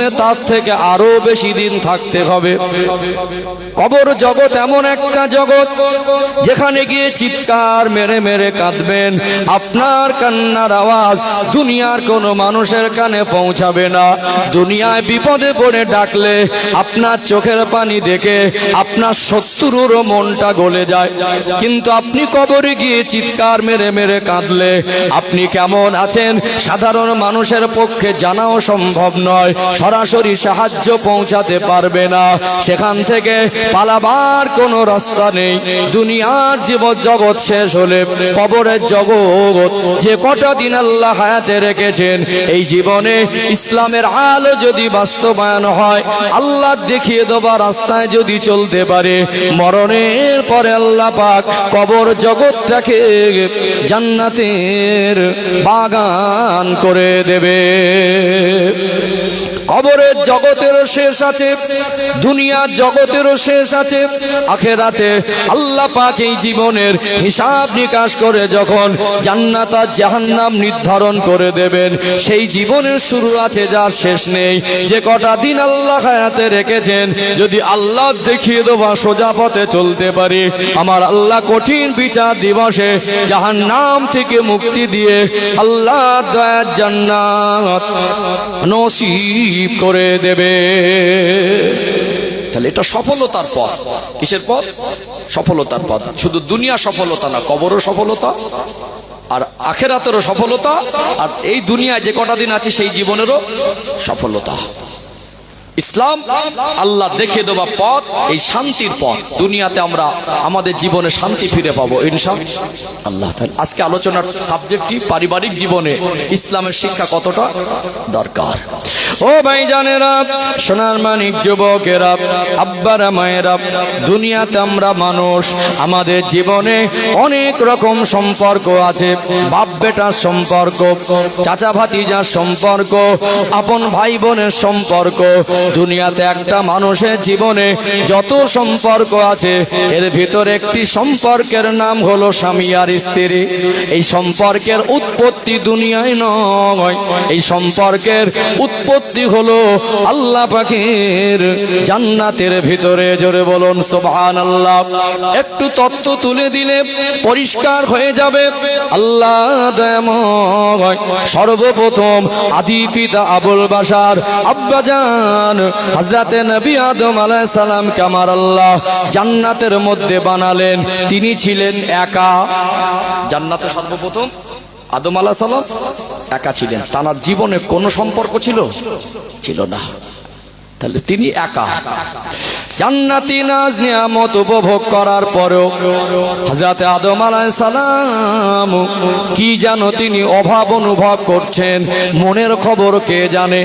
জীবনে তার থেকে আরো বেশি দিন থাকতে হবে। কবর জগৎ এমন একটা জগৎ যেখানে গিয়ে চিৎকার মেরে মেরে কাঁদবেন, আপনার কান্নার আওয়াজ দুনিয়ার কোনো মানুষের কানে পৌঁছাবে না। দুনিয়ায় বিপদে পড়ে ডাকলে আপনার চোখের পানি দেখে আপনার শত্রুরও মনটা গলে যায়, কিন্তু আপনি কবরে গিয়ে চিৎকার মেরে মেরে কাঁদলে আপনি কেমন আছেন সাধারণ মানুষের পক্ষে জানাও সম্ভব নয়। সরাসরি সাহায্য পৌঁছাতে পারবে না, সেখান থেকে পালাবার কোনো রাস্তা নেই। দুনিয়ার জীবন জগৎ শেষ হলে কবরের জগৎ যে কটা দিন আল্লাহ হায়াতে রেখেছেন, এই জীবনে ইসলামের আলো যদি বাস্তবায়ন হয়, আল্লাহ দেখিয়ে দেওয়া রাস্তায় যদি চলতে পারে, মরণের পরে আল্লাহ পাক কবর জগৎটাকে জান্নাতের বাগান করে দেবে। কবরের জগতেরও শেষ আছে, দুনিয়ার জগতেরও শেষ আছে। আখেরাতে আল্লাহ পাক এই জীবনের হিসাব নিকাশ করে যখন জান্নাত আর জাহান্নাম নির্ধারণ করে দেবেন, সেই জীবনের শুরু আছে যার শেষ নেই। যে কটা দিন আল্লাহ হায়াতে রেখেছেন, যদি আল্লাহ দেখিয়ে দেওয়া সোজা পথে চলতে পারি, আমার আল্লাহ কঠিন বিচার দিবসে জাহান্নাম থেকে মুক্তি দিয়ে আল্লাহ দয়ার জান্নাত নসিব করে দেবে। তাহলে এটা সফলতার পথ। কিসের পথ? সফলতার পথ। শুধু দুনিয়া সফলতা না, কবরও সফলতা, আর আখেরাতেরও সফলতা, আর এই দুনিয়ায় যে কটা দিন আছে সেই জীবনেরও সফলতা। ইসলাম আল্লাহ দেখিয়ে দেওয়া পথ, এই শান্তির পথ। দুনিয়াতে আমরা আমাদের জীবনে শান্তি ফিরে পাবো ইনশাআল্লাহ। আজকে আলোচনার সাবজেক্টটি পারিবারিক জীবনে ইসলামের শিক্ষা কতটা দরকার। ও ভাইজানেরা, সোনার মানিক যুবকেরা, আব্বারা মায়েরা, দুনিয়াতে আমরা মানুষ, আমাদের জীবনে অনেক রকম সম্পর্ক আছে। বাপ বেটার সম্পর্ক, চাচা ভাতিজার সম্পর্ক, আপন ভাই বোনের সম্পর্ক। দুনিয়াতে একটা মানুষের জীবনে যত সম্পর্ক আছে, এর ভিতরে একটি সম্পর্কের নাম হলো স্বামী আর স্ত্রী। এই সম্পর্কের উৎপত্তি দুনিয়ায় নয়, এই সম্পর্কের উৎপত্তি হলো আল্লাহ পাকের জান্নাতের ভিতরে। জোরে বলুন সুবহানাল্লাহ। একটু তত্ত্ব তুলে দিলে পরিষ্কার হয়ে যাবে। আল্লাহ দয়াময় সর্বপ্রথম আদি পিতা আবুল বাশার আব্বাজান হযরতে নবী আদম আলাইহিস সালামকে আমার আল্লাহ জান্নাতের মধ্যে বানালেন। তিনি ছিলেন একা। জান্নাতে সর্বপ্রথম আদম আলাইহিস সালাম একা ছিলেন, তার জীবনে কোনো সম্পর্ক ছিল না। তাহলে তিনি একা। জান্নাতি নাজ নিয়ামত উপভোগ করার পরেও হযরত আদম আলাইহিস সালাম কি জানো তিনি অভাব অনুভব করছেন, মনের খবর কে জানে?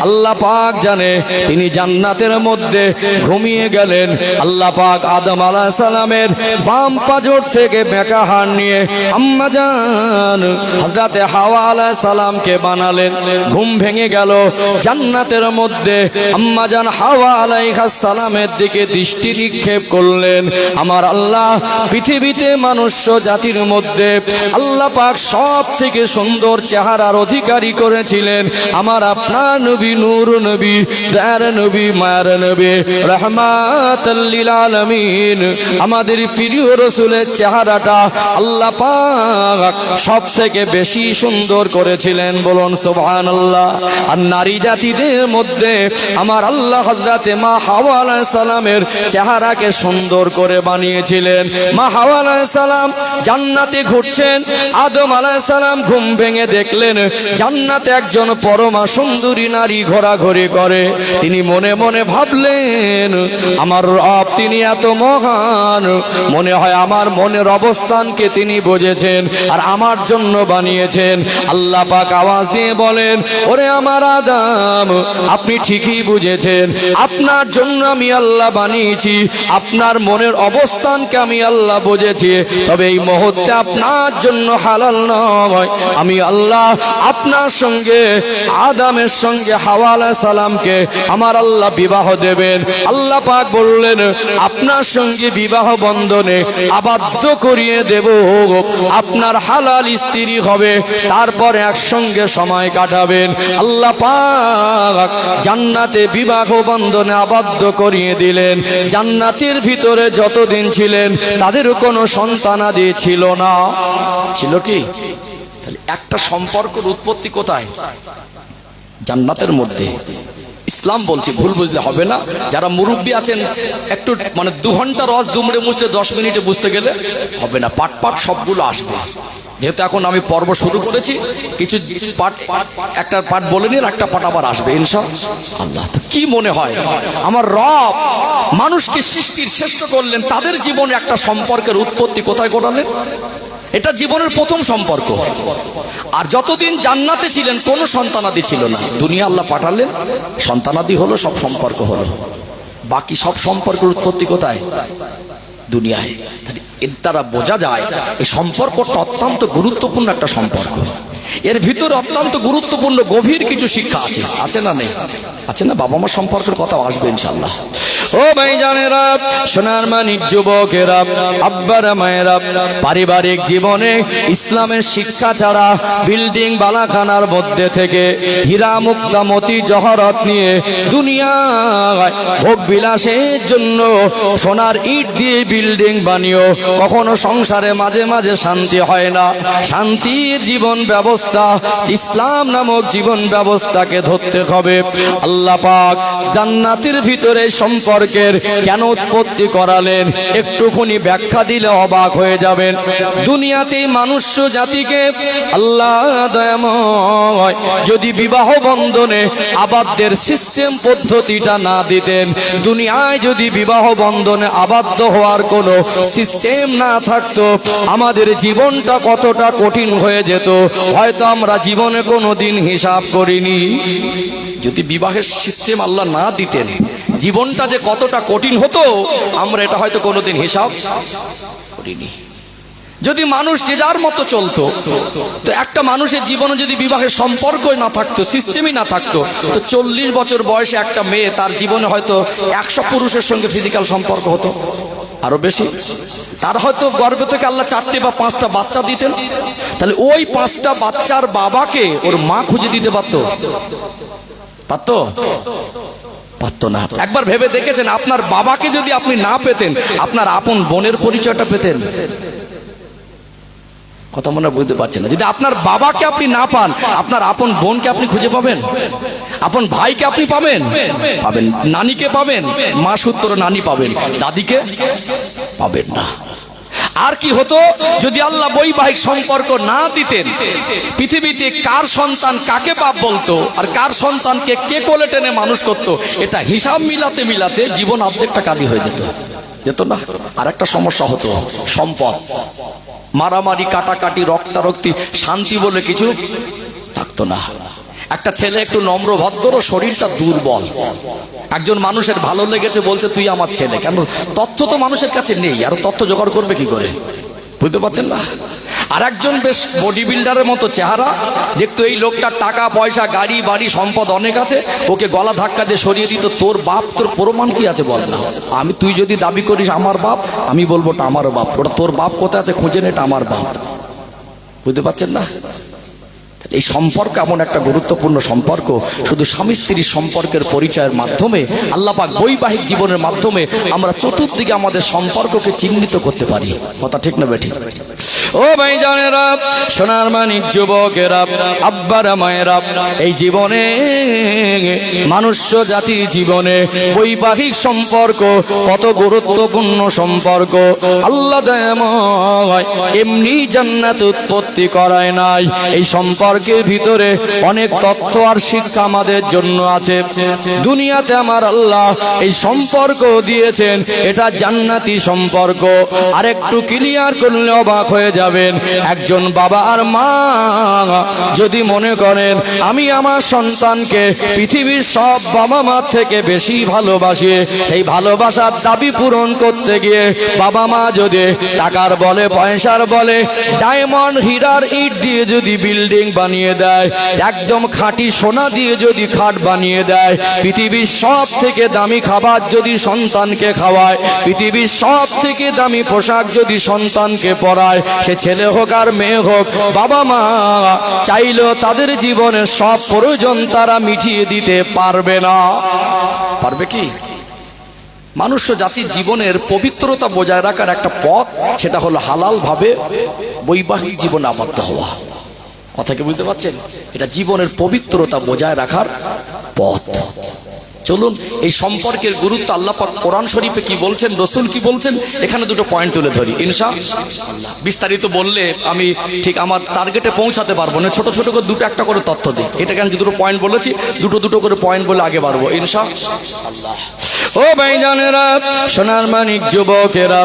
আল্লাহ পাক জানে। তিনি জান্নাতের মধ্যে ঘুমিয়ে গেলেন। আল্লাহ পাক আদম আলাইহিস সালামের বাম পাজর থেকে বেঁকা হাড় নিয়ে আম্মা জান হযরত হাওয়া আলাইহিস সালামকে বানালেন। ঘুম ভেঙে গেল। জান্নাতের মধ্যে আম্মা জান হাওয়া আলাইহিস সালামের দিকে দৃষ্টি নিক্ষেপ করলেন। আমার আল্লাহ পৃথিবীতে মনুষ্য জাতির মধ্যে আল্লাহ পাক সব থেকে সুন্দর চেহারার অধিকারী করেছিলেন আমার আপনার নবী, নূর নবী, দয়ার নবী, মায়ার নবী, রাহমাতাল লিল আলামিন। আমাদের প্রিয় রাসূলের চেহারাটা আল্লাহ পাক সব থেকে বেশি সুন্দর করেছিলেন। বলুন সুবহানাল্লাহ। আর নারী জাতিদের মধ্যে আমার আল্লাহ হযরতে মা হাওয়া আলাইহিস সালামের চেহারাকে সুন্দর করে বানিয়েছিলেন। মা হাওয়া আলাইহিস সালাম জান্নাতে ঘুরছেন। আদম আলাইহিস সালাম ঘুম ভেঙে দেখলেন জান্নাতে একজন পরমা সুন্দরী নারী ঘোরাঘুরি করে। তিনি মনে মনে ভাবলেন, আমার রব তিনি এত মহান, মনে হয় আমার মনের অবস্থানকে তিনি বুঝেছেন আর আমার জন্য বানিয়েছেন। আল্লাহ পাক আওয়াজ দিয়ে বলেন, ওরে আমার আদম, আপনি ঠিকই বুঝেছেন, আপনার জন্য আমি আল্লাহ আল্লাহ বানিয়েছি, আপনার মনের অবস্থানকে আমি আল্লাহ বুঝেছি, তবে এই মুহূর্তে আপনার জন্য হালাল নয়। আমি আল্লাহ আপনার সঙ্গে আদমের সঙ্গে হাওয়া আলাইহিস সালামকে আমার আল্লাহ বিবাহ দেবেন। আল্লাহ পাক বললেন আপনার সঙ্গে বিবাহ বন্ধনে আবদ্ধ করিয়ে দেব, আপনার হালাল স্ত্রী হবে, তারপর একসঙ্গে সময় কাটাবেন। আল্লাহ পাক জান্নাতে বিবাহ বন্ধনে আবদ্ধ করিয়ে দিলেন। জান্নাতের ভিতরে যতদিন ছিলেন তাদের কোনো সন্তানাদি ছিল না। ছিল কি? তাহলে একটা সম্পর্কের উৎপত্তি কোথায়? জান্নাতের মধ্যে। ইসলাম বলছে, ভুল বুঝলে হবে না। যারা মুরব্বী আছেন একটু মানে 2 ঘন্টা রস দুমড়ে মুছতে 10 মিনিটে বুঝতে গেলে হবে না, পাট পাট সবগুলো আসবে। যেহেতু এখন আমি পর্ব শুরু করেছি, কিছু পাঠ একটা পাঠ বলে নিন, একটা পাঠ আবার আসবে ইনশাআল্লাহ। তো কি মনে হয় আমার রব মানুষকে সৃষ্টির শ্রেষ্ঠ করলেন, তাদের জীবনে একটা সম্পর্কের উৎপত্তি কোথায় ঘটালেন? এটা জীবনের প্রথম সম্পর্ক। আর যতদিন জান্নাতে ছিলেন কোনো সন্তানাদি ছিল না, দুনিয়া আল্লাহ পাঠালেন, সন্তানাদি হলো, সব সম্পর্ক হলো। বাকি সব সম্পর্কের উৎপত্তি কোথায়? দুনিয়ায়। এর দ্বারা বোঝা যায় এই সম্পর্কটা অত্যন্ত গুরুত্বপূর্ণ একটা সম্পর্ক। এর ভিতরে অত্যন্ত গুরুত্বপূর্ণ গভীর কিছু শিক্ষা আছে। আছে না নেই? আছে না? বাবা মা সম্পর্কের কথা আসবে ইনশাআল্লাহ। ও ভাইজানেরা, সোনার মানিক যুবকেরা, আব্বারা মায়েরা, পারিবারিক জীবনে ইসলামের শিক্ষা ছাড়া বিল্ডিং বালাখানার মধ্যে থেকে হীরা মুক্তা মতি জহরত নিয়ে দুনিয়ায় ভোগ বিলাসের জন্য সোনার ইট দিয়ে বিল্ডিং বানিয়েও কখনো সংসারে মাঝে মাঝে শান্তি হয় না। শান্তির জীবন ব্যবস্থা, ইসলাম নামক জীবন ব্যবস্থাকে ধরতে হবে। আল্লাহ পাক জান্নাতের ভিতরে সম্পর্কের কেন উৎপত্তি করালেন একটুখানি ব্যাখ্যা দিলে অবাক হয়ে যাবেন। দুনিয়াতে মানুষ জাতিকে আল্লাহ দয়াময় যদি বিবাহ বন্ধনে আবদ্ধের সিস্টেম পদ্ধতিটা না দিতেন, দুনিয়ায় যদি বিবাহ বন্ধনে আবদ্ধ হওয়ার কোনো সিস্টেম না থাকতো, আমাদের জীবনটা কতটা কঠিন হয়ে যেত হয়তো আমরা জীবনে কোনোদিন হিসাব করিনি। যদি বিবাহের সিস্টেম আল্লাহ না দিতেন, জীবনটা যে কতটা কঠিন হতো আমরা এটা হয়তো কোনোদিন হিসাব করিনি। যদি মানুষ যে যার মতো চলতো, তো একটা মানুষের জীবনে যদি বিবাহের সম্পর্কই না থাকতো, সিস্টেমই না থাকতো, তো 40 বছর বয়সে একটা মেয়ে তার জীবনে হয়তো 100 পুরুষের সঙ্গে ফিজিক্যাল সম্পর্ক হতো, আরো বেশি। তার হয়তো গর্ভ থেকে আল্লাহ 4টে বা 5টা বাচ্চা দিতেন। তাহলে ওই 5টা বাচ্চার বাবাকে ওর মা খুঁজে দিতে পারতো? পারতো? পারতো না। একবার ভেবে দেখেছেন আপনার বাবাকে যদি আপনি না পেতেন, আপনার আপন বোনের পরিচয়টা পেতেন? কথা মনে বুঝতে পারছেন না। যদি আপনার বাবাকে আপনি না পান, আপনার আপন বোনকে আপনি খুঁজে পাবেন? আপন ভাইকে আপনি পাবেন? পাবেন। নানিকে পাবেন? মা সূত্র নানি পাবেন, দাদিকে পাবেন না। আর কি হতো যদি আল্লাহ বৈবাহিক সম্পর্ক না দিতেন? পৃথিবীতে কার সন্তান কাকে বাপ বলতো আর কার সন্তানকে কে কোলে টেনে মানুষ করতো, এটা হিসাব মিলাতে মিলাতে জীবন অর্ধেকটা কালি হয়ে যেত না? আর একটা সমস্যা হতো, সম্পদ, মারামারি, কাটাকাটি, রক্তারক্তি, শান্তি বলে কিছু থাকতো না। একটা ছেলে একটু নম্র ভদ্র, শরীরটা দুর্বল, একজন মানুষের ভালো লেগেছে, বলছে তুই আমার ছেলে। কেন? তথ্য তো মানুষের কাছে নেই, আর তথ্য জোগাড় করবে কি করে? বুঝতে পারছেন না? আর একজন বেশ বডি বিল্ডারের মতো চেহারা, দেখতো এই লোকটার টাকা পয়সা, গাড়ি বাড়ি, সম্পদ অনেক আছে, ওকে গলা ধাক্কা দিয়ে সরিয়ে দিত। তোর বাপ, তোর প্রমাণ কি আছে বল না? তুই যদি দাবি করিস আমার বাপ, আমি বলবো ওটা আমার বাপ। ওটা তোর বাপ কোথায় আছে খুঁজে নে, এটা আমার বাপ। বুঝতে পারছেন না? এই সম্পর্ক এমন একটা গুরুত্বপূর্ণ সম্পর্ক, শুধু স্বামী স্ত্রীর সম্পর্কের পরিচয়ের মাধ্যমে, আল্লাহ পাক বৈবাহিক জীবনের মাধ্যমে আমরা চতুর্দিকে আমাদের সম্পর্ককে চিহ্নিত করতে পারি। কথা ঠিক না বেঠিক? ও ভাইজানেরা, সোনার মানিক যুবকেরা, আব্বারা মায়েরা, এই জীবনে মানুষ জাতির জীবনে বৈবাহিক সম্পর্ক কত গুরুত্বপূর্ণ সম্পর্ক। আল্লাহ দয়াময় এমনি জান্নাত উৎপত্তি করায় নাই, এই সম্পর্ক সম্পর্কের ভিতরে অনেক তথ্য আর শিক্ষা আমাদের জন্য আছে। দুনিয়াতে আমার আল্লাহ এই সম্পর্ক দিয়েছেন, এটা জান্নাতি সম্পর্ক। আর একটু ক্লিয়ার করলে অবাক হয়ে যাবেন, একজন বাবা আর মা যদি মনে করেন আমি আমার সন্তানকে পৃথিবীর সব বাবা মার থেকে বেশি ভালোবাসি, সেই ভালোবাসার দাবি পূরণ করতে গিয়ে বাবা মা যদি টাকার বলে, পয়সার বলে, ডায়মন্ড হীরার ইট দিয়ে যদি বিল্ডিং বানিয়ে দেয়, একদম খাঁটি সোনা দিয়ে যদি খাট বানিয়ে দেয়, পৃথিবীর সব থেকে দামি খাবার যদি সন্তানকে খাওয়ায়, পৃথিবীর সব থেকে দামি পোশাক যদি সন্তানকে পরায়, সে ছেলে হোক আর মেয়ে হোক, বাবা মা চাইলেও তাদের জীবনের সব প্রয়োজন তারা মিটিয়ে দিতে পারবে না। পারবে কি? মানুষ জাতির জীবনের পবিত্রতা বজায় রাখার একটা পথ, সেটা হলো হালাল ভাবে বৈবাহিক জীবনে আবদ্ধ হওয়া। কথা কি বুঝতে পারছেন? এটা জীবনের পবিত্রতা বজায় রাখার পথ। চলুন এই সম্পর্কের গুরুত্ব আল্লাহ পাক কোরআন শরীফে কি বলছেন, রসুল কি বলছেন, এখানে দুটো পয়েন্ট তুলে ধরি ইনশাআল্লাহ। বিস্তারিত বললে আমি ঠিক আমার টার্গেটে পৌঁছাতে পারবো না, ছোট ছোট করে দুটো একটা করে তথ্য দিই। এটাকে আমি দুটো পয়েন্ট বলেছি, দুটো দুটো করে পয়েন্ট বলে আগে বাড়বো ইনশাআল্লাহ। ও ভাইজানেরা, সোনার মানিক যুবকেরা,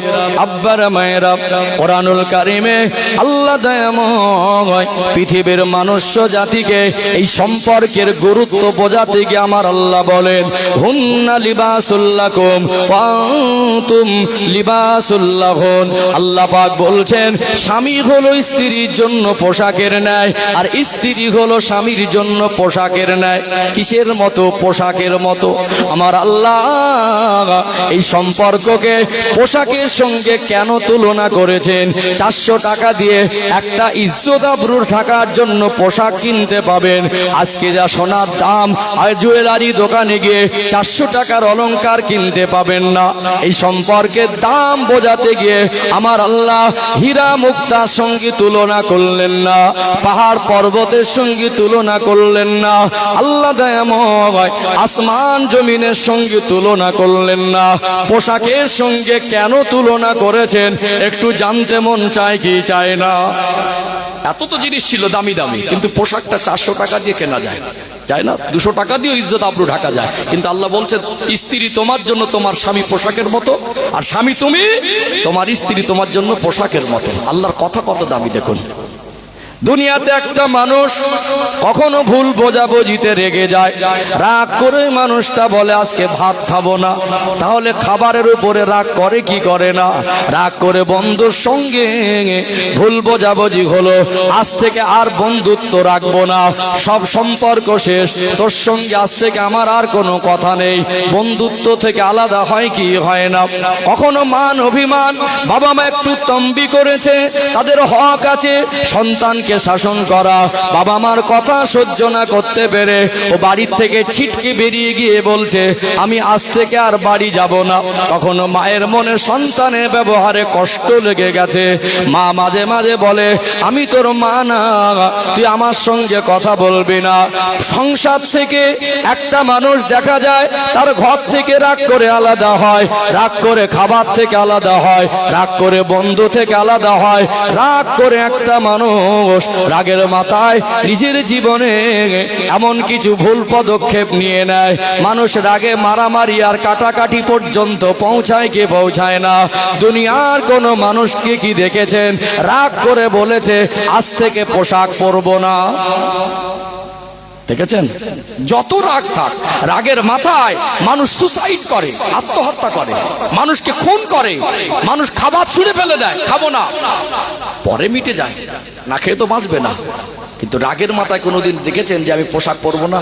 আব্বারা মায়েরা, কোরআনুল কারিমে আল্লাহ দয়াময় পৃথিবীর মনুষ্য জাতিকে এই সম্পর্কের গুরুত্ব বোঝাতে গিয়ে আমার আল্লাহ বলেন, হুন্না লিবাসুল লাকুম ওয়া আনতুম লিবাসুল লাহুন। আল্লাহ পাক বলছেন, স্বামী হলো স্ত্রীর জন্য পোশাকের ন্যায়, আর স্ত্রী হলো স্বামীর জন্য পোশাকের ন্যায়। কিসের মতো? পোশাকের মতো। আমার আল্লাহ এই সম্পর্ককে পোশাকের সঙ্গে কেন তুলনা করেছেন? 400 টাকা দিয়ে একটা ইজ্জত আবরুর থাকার জন্য পোশাক কিনতে পাবেন। আজকে যা সোনার দাম, আর জুয়েলারি দোকানে গিয়ে 400 টাকার অলংকার কিনতে পাবেন না। এই সম্পর্কের দাম বোঝাতে গিয়ে আমার আল্লাহ হীরা মুক্তার সঙ্গে তুলনা করলেন না, পাহাড় পর্বতের সঙ্গে তুলনা করলেন না, আল্লাহ দয়াময় আসমান জমিনের সঙ্গে তুলনা করলেন না। পোশাকের সঙ্গে কেন তুলনা করেছেন একটু জানতে মন চায় কি চায় না? এত তো জিনিস ছিল দামি দামি, কিন্তু পোশাকটা 400 টাকা দিয়ে কেনা যায় না, 200 টাকা দিয়ে ইজ্জত আবরু ঢাকা যায়। কিন্তু আল্লাহ বলছেন, স্ত্রী তোমার জন্য তোমার স্বামী পোশাকের মতো, আর স্বামী তুমি তোমার স্ত্রী তোমার জন্য পোশাকের মতো। আল্লাহর কথা কত দামি দেখুন। দুনিয়াতে একটা মানুষ কখনো ভুল বোঝাবুঝিতে রেগে যায়, রাগ করে মানুষটা বলে আজকে ভাত খাবো না, তাহলে খাবারের উপরে রাগ করে কি করে না? রাগ করে বন্ধুর সঙ্গে ভুল বোঝাবুঝি হলো, আজ থেকে আর বন্ধুত্ব রাখবো না, সব সম্পর্ক শেষ, তোর সঙ্গে আজ থেকে আমার আর কোনো কথা নেই। বন্ধুত্ব থেকে আলাদা হয় কি হয় না? কখনো মান অভিমান, বাবা মা একটু তম্বি করেছে, তাদের হক আছে সন্তান শাসন করা, বাবা মার কথা সহ্য না করতে পেরে ও বাড়ির থেকে ছিটকে বেরিয়ে গিয়ে বলছে আমি আজ থেকে আর বাড়ি যাব না। কখনো মায়ের মনে সন্তানের ব্যবহারে কষ্ট লেগে গেছে, মা মাঝে মাঝে বলে আমি তোর মা না, তুই আমার সঙ্গে কথা বলবি না। সংসার থেকে একটা মানুষ দেখা যায় তার ঘর থেকে রাগ করে আলাদা হয়, রাগ করে খাবার থেকে আলাদা হয়, রাগ করে বন্ধু থেকে আলাদা হয়, রাগ করে একটা মানুষ রাগের মাথায় নিজের জীবনে এমন কিছু ভুল পদক্ষেপ নিয়ে নেয়, মানুষ রাগে মারামারি আর কাটাকাটি পর্যন্ত পৌঁছায় কি পৌঁছায় না? দুনিয়ার কোন মানুষকে কি দেখেছেন রাগ করে বলেছে আজ থেকে পোশাক পরবো না? দেখেছেন? যত রাগ থাক, রাগের মাথায় মানুষ সুসাইড করে, আত্মহত্যা করে, মানুষকে খুন করে, মানুষ খাবার ছুঁড়ে ফেলে দেয়, খাবো না, পরে মিটে যায়, না খেয়ে তো বাঁচবে না। কিন্তু রাগের মাথায় কোনোদিন দেখেছেন যে আমি পোশাক পরবো না?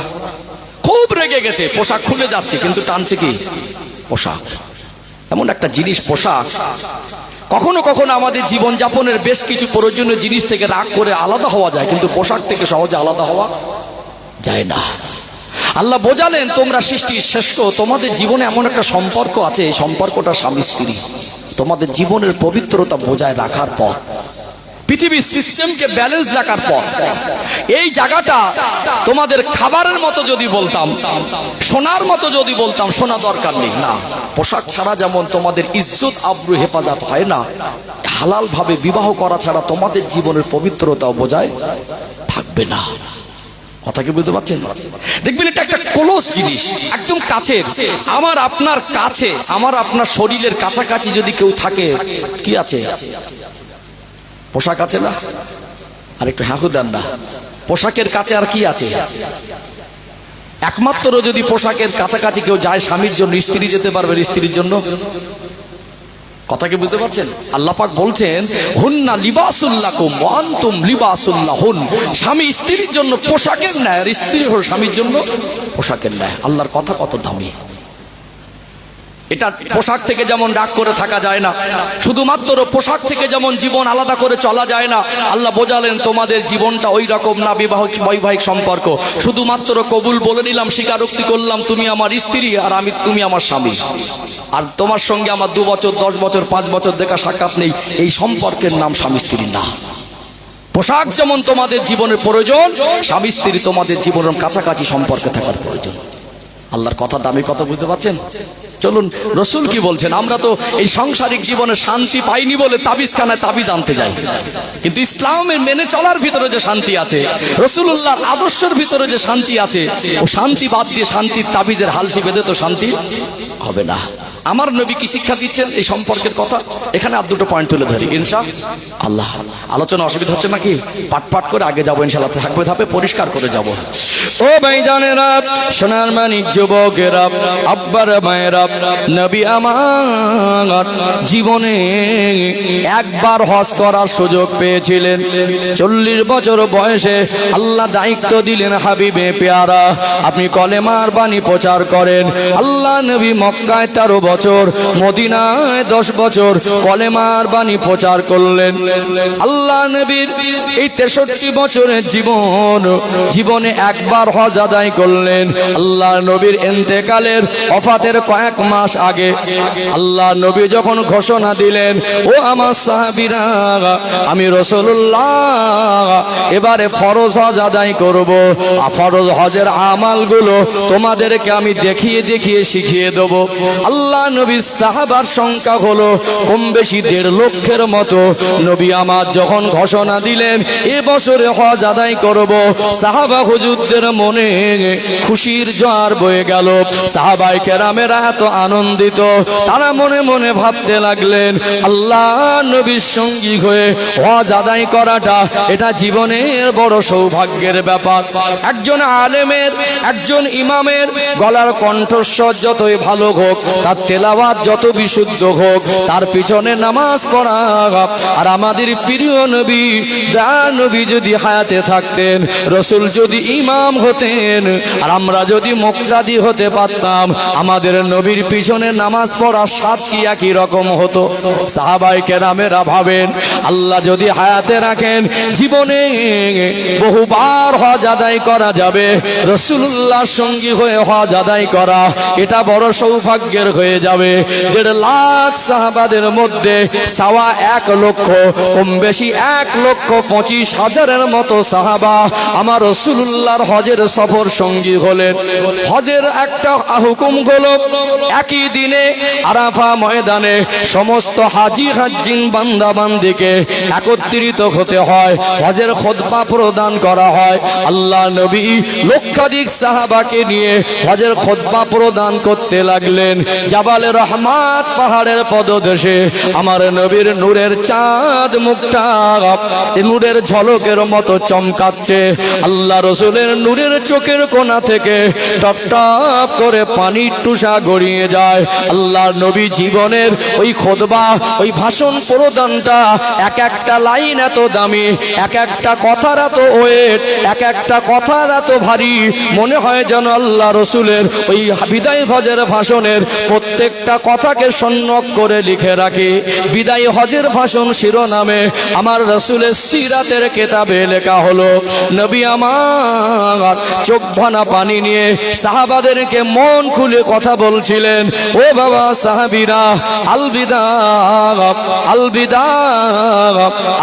খুব রেগে গেছে, পোশাক খুলে যাচ্ছে, কিন্তু টানছে কি? পোশাক। এমন একটা জিনিস পোশাক, কখনো কখনো আমাদের জীবনযাপনের বেশ কিছু প্রয়োজনীয় জিনিস থেকে রাগ করে আলাদা হওয়া যায়, কিন্তু পোশাক থেকে সহজে আলাদা হওয়া যায় না। আল্লাহ বোঝালেন তোমরা সৃষ্টির শ্রেষ্ঠ, তোমাদের জীবনে এমন একটা সম্পর্ক আছে, এই সম্পর্কটা স্বামী স্ত্রী, তোমাদের জীবনের পবিত্রতা বজায় রাখার পথ, পৃথিবীর সিস্টেমকে ব্যালেন্স রাখার পথ। এই জায়গাটা তোমাদের খাবারের মতো যদি বলতাম, সোনার মতো যদি বলতাম, সোনা দরকার নেই না। পোশাক ছাড়া যেমন তোমাদের ইজ্জত আবরু হেফাজত হয় না, হালাল ভাবে বিবাহ করা ছাড়া তোমাদের জীবনের পবিত্রতা বজায় থাকবে থাকবে না। কথা কি বুঝতে পারছেন? দেখবেন এটা একটা ক্লোজ জিনিস, একদম কাছের। আমার আপনার কাছে, আমার আপনার শরীরের কাছাকাছি যদি কেউ থাকে, কি আছে? পোশাক আছে না? আর একটু হ্যাঁ দেন না, পোশাকের কাছে আর কি আছে? একমাত্র যদি পোশাকের কাছাকাছি কেউ যায় স্বামীর জন্য, স্ত্রী যেতে পারবে স্ত্রীর জন্য। কথা কি বুঝতে পারছেন? আল্লাহ পাক বলছেন হুন্না লিবাসুল লাকুম ওয়া আনতুম লিবাসুল লাহুন। স্বামী স্ত্রীর জন্য পোশাকের ন্যায়, আর স্ত্রী হলো স্বামীর জন্য পোশাকের ন্যায়। আল্লাহর কথা কত দামি! এটা পোশাক থেকে যেমন রাগ করে থাকা যায় না, শুধুমাত্র পোশাক থেকে যেমন জীবন আলাদা করে চলা যায় না, আল্লাহ বোঝালেন তোমাদের জীবনটা ওই রকম না। বৈবাহিক সম্পর্ক শুধুমাত্র কবুল বলে নিলাম, স্বীকারোক্তি করলাম তুমি আমার স্ত্রী আর তুমি আমার স্বামী, আর তোমার সঙ্গে আমার 2 বছর 10 বছর 5 বছর দেখা সাক্ষাৎ নেই, এই সম্পর্কের নাম স্বামী স্ত্রী না। পোশাক যেমন তোমাদের জীবনের প্রয়োজন, স্বামী স্ত্রী তোমাদের জীবনের কাছাকাছি সম্পর্কে থাকার প্রয়োজন। আল্লাহর কথা দামি, কথা বুঝতে পারছেন? চলুন রসুল কি বলছেন। আমরা তো এই সাংসারিক জীবনে শান্তি পাইনি বলে তাবিজখানায় তাবিজ আনতে যাই, কিন্তু ইসলামের মেনে চলার ভিতরে যে শান্তি আছে, রসুলুল্লাহর আদর্শের ভিতরে যে শান্তি আছে, ও শান্তি বাদ দিয়ে শান্তির তাবিজের হালসি বেঁধে তো শান্তি হবে না। আমার নবী কি শিক্ষা দিচ্ছেন এই সম্পর্কের কথা, এখানে আর 2টো পয়েন্ট তুলে ধরি ইনশাআল্লাহ। আলোচনা অসুবিধা হচ্ছে নাকি? পাট করে আগে যাবো ইনশাআল্লাহ, থাকবে ধাপে পরিষ্কার করে যাব। ও ভাইজানেরা, সোনার মানিক যুবকেরা, আব্বার মায়েরা, নবী আমার জীবনে একবার হজ করার সুযোগ পেয়েছিলেন। 40 বছর বয়সে আল্লাহ দায়িত্ব দিলেন, হাবিবে পেয়ারা আপনি কলেমার বাণী প্রচার করেন। আল্লাহ নবী মক্কায় 13 বছর, মদিনায় 10 বছর কলেমার বাণী প্রচার করলেন। আল্লাহ নবীর এই 63 বছরের জীবনে একবার হজ আদায় করলেন। আল্লাহ নবীর ইন্তেকালের ওফাতের কয়েক মাস আগে আল্লাহ নবী যখন ঘোষণা দিলেন, ও আমার সাহাবীরা, আমি রাসূলুল্লাহ এবারে ফরজ হজ আদায় করব, ফরজ হজের আমালগুলো তোমাদেরকে আমি দেখিয়ে দেখিয়ে শিখিয়ে দেব। আল্লাহ নবীর সাহাবার সংখ্যা হলো কম বেশি 1.5 লক্ষের মতো। নবী আমার যখন ঘোষণা দিলেন এ বছরে হজ আদায় করব, সাহাবা হুজুরদের মনে খুশির জোয়ার বয়ে গেল। সাহাবায়ে কেরামেরা এত আনন্দিত, তারা মনে মনে ভাবতে লাগলেন, আল্লাহ নবীর সঙ্গী হয়ে হজ আদায় করাটা এটা জীবনের বড় সৌভাগ্যের ব্যাপার। একজন আলেমের, একজন ইমামের গলার কণ্ঠস্বর যতই ভালো হোক, তার তেলাওয়াত যত বিশুদ্ধ হোক, তার পিছনে নামাজ পড়া। আর আমাদের প্রিয় নবী, নবী যদি হায়াতে থাকতেন, রসুল যদি ইমাম হতেন, আর আমরা যদি মুক্তাদি হতে পারতাম, আমাদের নবীর পিছনে নামাজ পড়ার স্বাদ কি একই রকম হতো? সাহাবায়ে কেরামেরা ভাবেন, আল্লাহ যদি হায়াতে রাখেন, জীবনে বহুবার হজ আদায় করা যাবে। রাসূলুল্লাহর সঙ্গী হয়ে হজ আদায় করা এটা বড় সৌভাগ্যের হয়ে যাবে। 1.5 লাখ সাহাবাদের মধ্যে 1.25 লক্ষ, কম বেশি 1,25,000-এর মতো সাহাবা আমার রাসূলুল্লাহর হজের সফর সঙ্গী হলেন। হজের একটা হুকুম হলো, একই দিনে আরাফা ময়দানে সমস্ত হাজি হাজ্জিন বান্দা বান্দিকে একত্রিত হতে হয়, হজের খুতবা প্রদান করা হয়। আল্লাহ নবী লক্ষাধিক সাহাবাকে নিয়ে হজের খুতবা প্রদান করতে লাগলেন। জাবালে রহমাত পাহাড়ের পদদেশে আমার নবীর নূরের চাঁদ মুখটা নূরের ঝলকের মতো চমকাচ্ছে। আল্লাহ রসুলের নূরের চোখের কোণা থেকে টপ টপ করে পানির টুসা গড়িয়ে যায়। আল্লাহ নবী জীবনের ওই খুতবা, ওই ভাষণ প্রদানটা, এক একটা লাইন এত দামি, এক একটা কথার এত ওয়েট, এক একটা কথার এত ভারী, মনে হয় যেন আল্লাহ রসুলের ওই বিদায় হজের ভাষণের প্রত্যেকটা কথাকে সন্ন্যক করে লিখে রাখি। বিদায় হজের ভাষণ শিরোনামে আমার রসুলের সিরাতের কেতাবে লেখা হলো, নবী আমার চোখ ভানা পানি নিয়ে সাহাবাদেরকে মন খুলে কথা বলছিলেন, ও বাবা সাহাবীরা, আলবিদা আলবিদা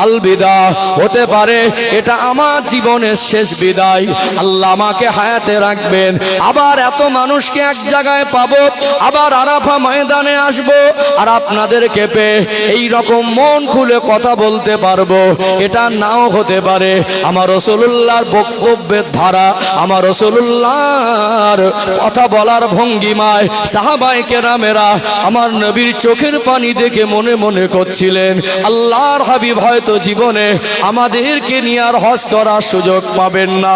আলবিদা, হতে পারে এটা আমার জীবনের শেষ বিদায়। আল্লাহ আমাকে হায়াতে রাখবেন, আবার এত মানুষকে এক জায়গায় পাবো, আবার আরাফা ময়দানে আসবো আর আপনাদেরকে পেয়ে এই রকম মন খুলে কথা বলতে পারবো, এটা নাও হতে পারে। আমার রাসূলুল্লাহর বক্তব্যের ধারা, আমার রাসূলুল্লাহর কথা বলার ভঙ্গিমায় সাহাবায়ে কেরামেরা আমার নবীর চোখের পানি দেখে মনে মনে করছিলেন, আল্লাহর হাবিব হয়তো জীবনে আমাদেরকে নিয়ে আর হজ করার সুযোগ পাবেন না।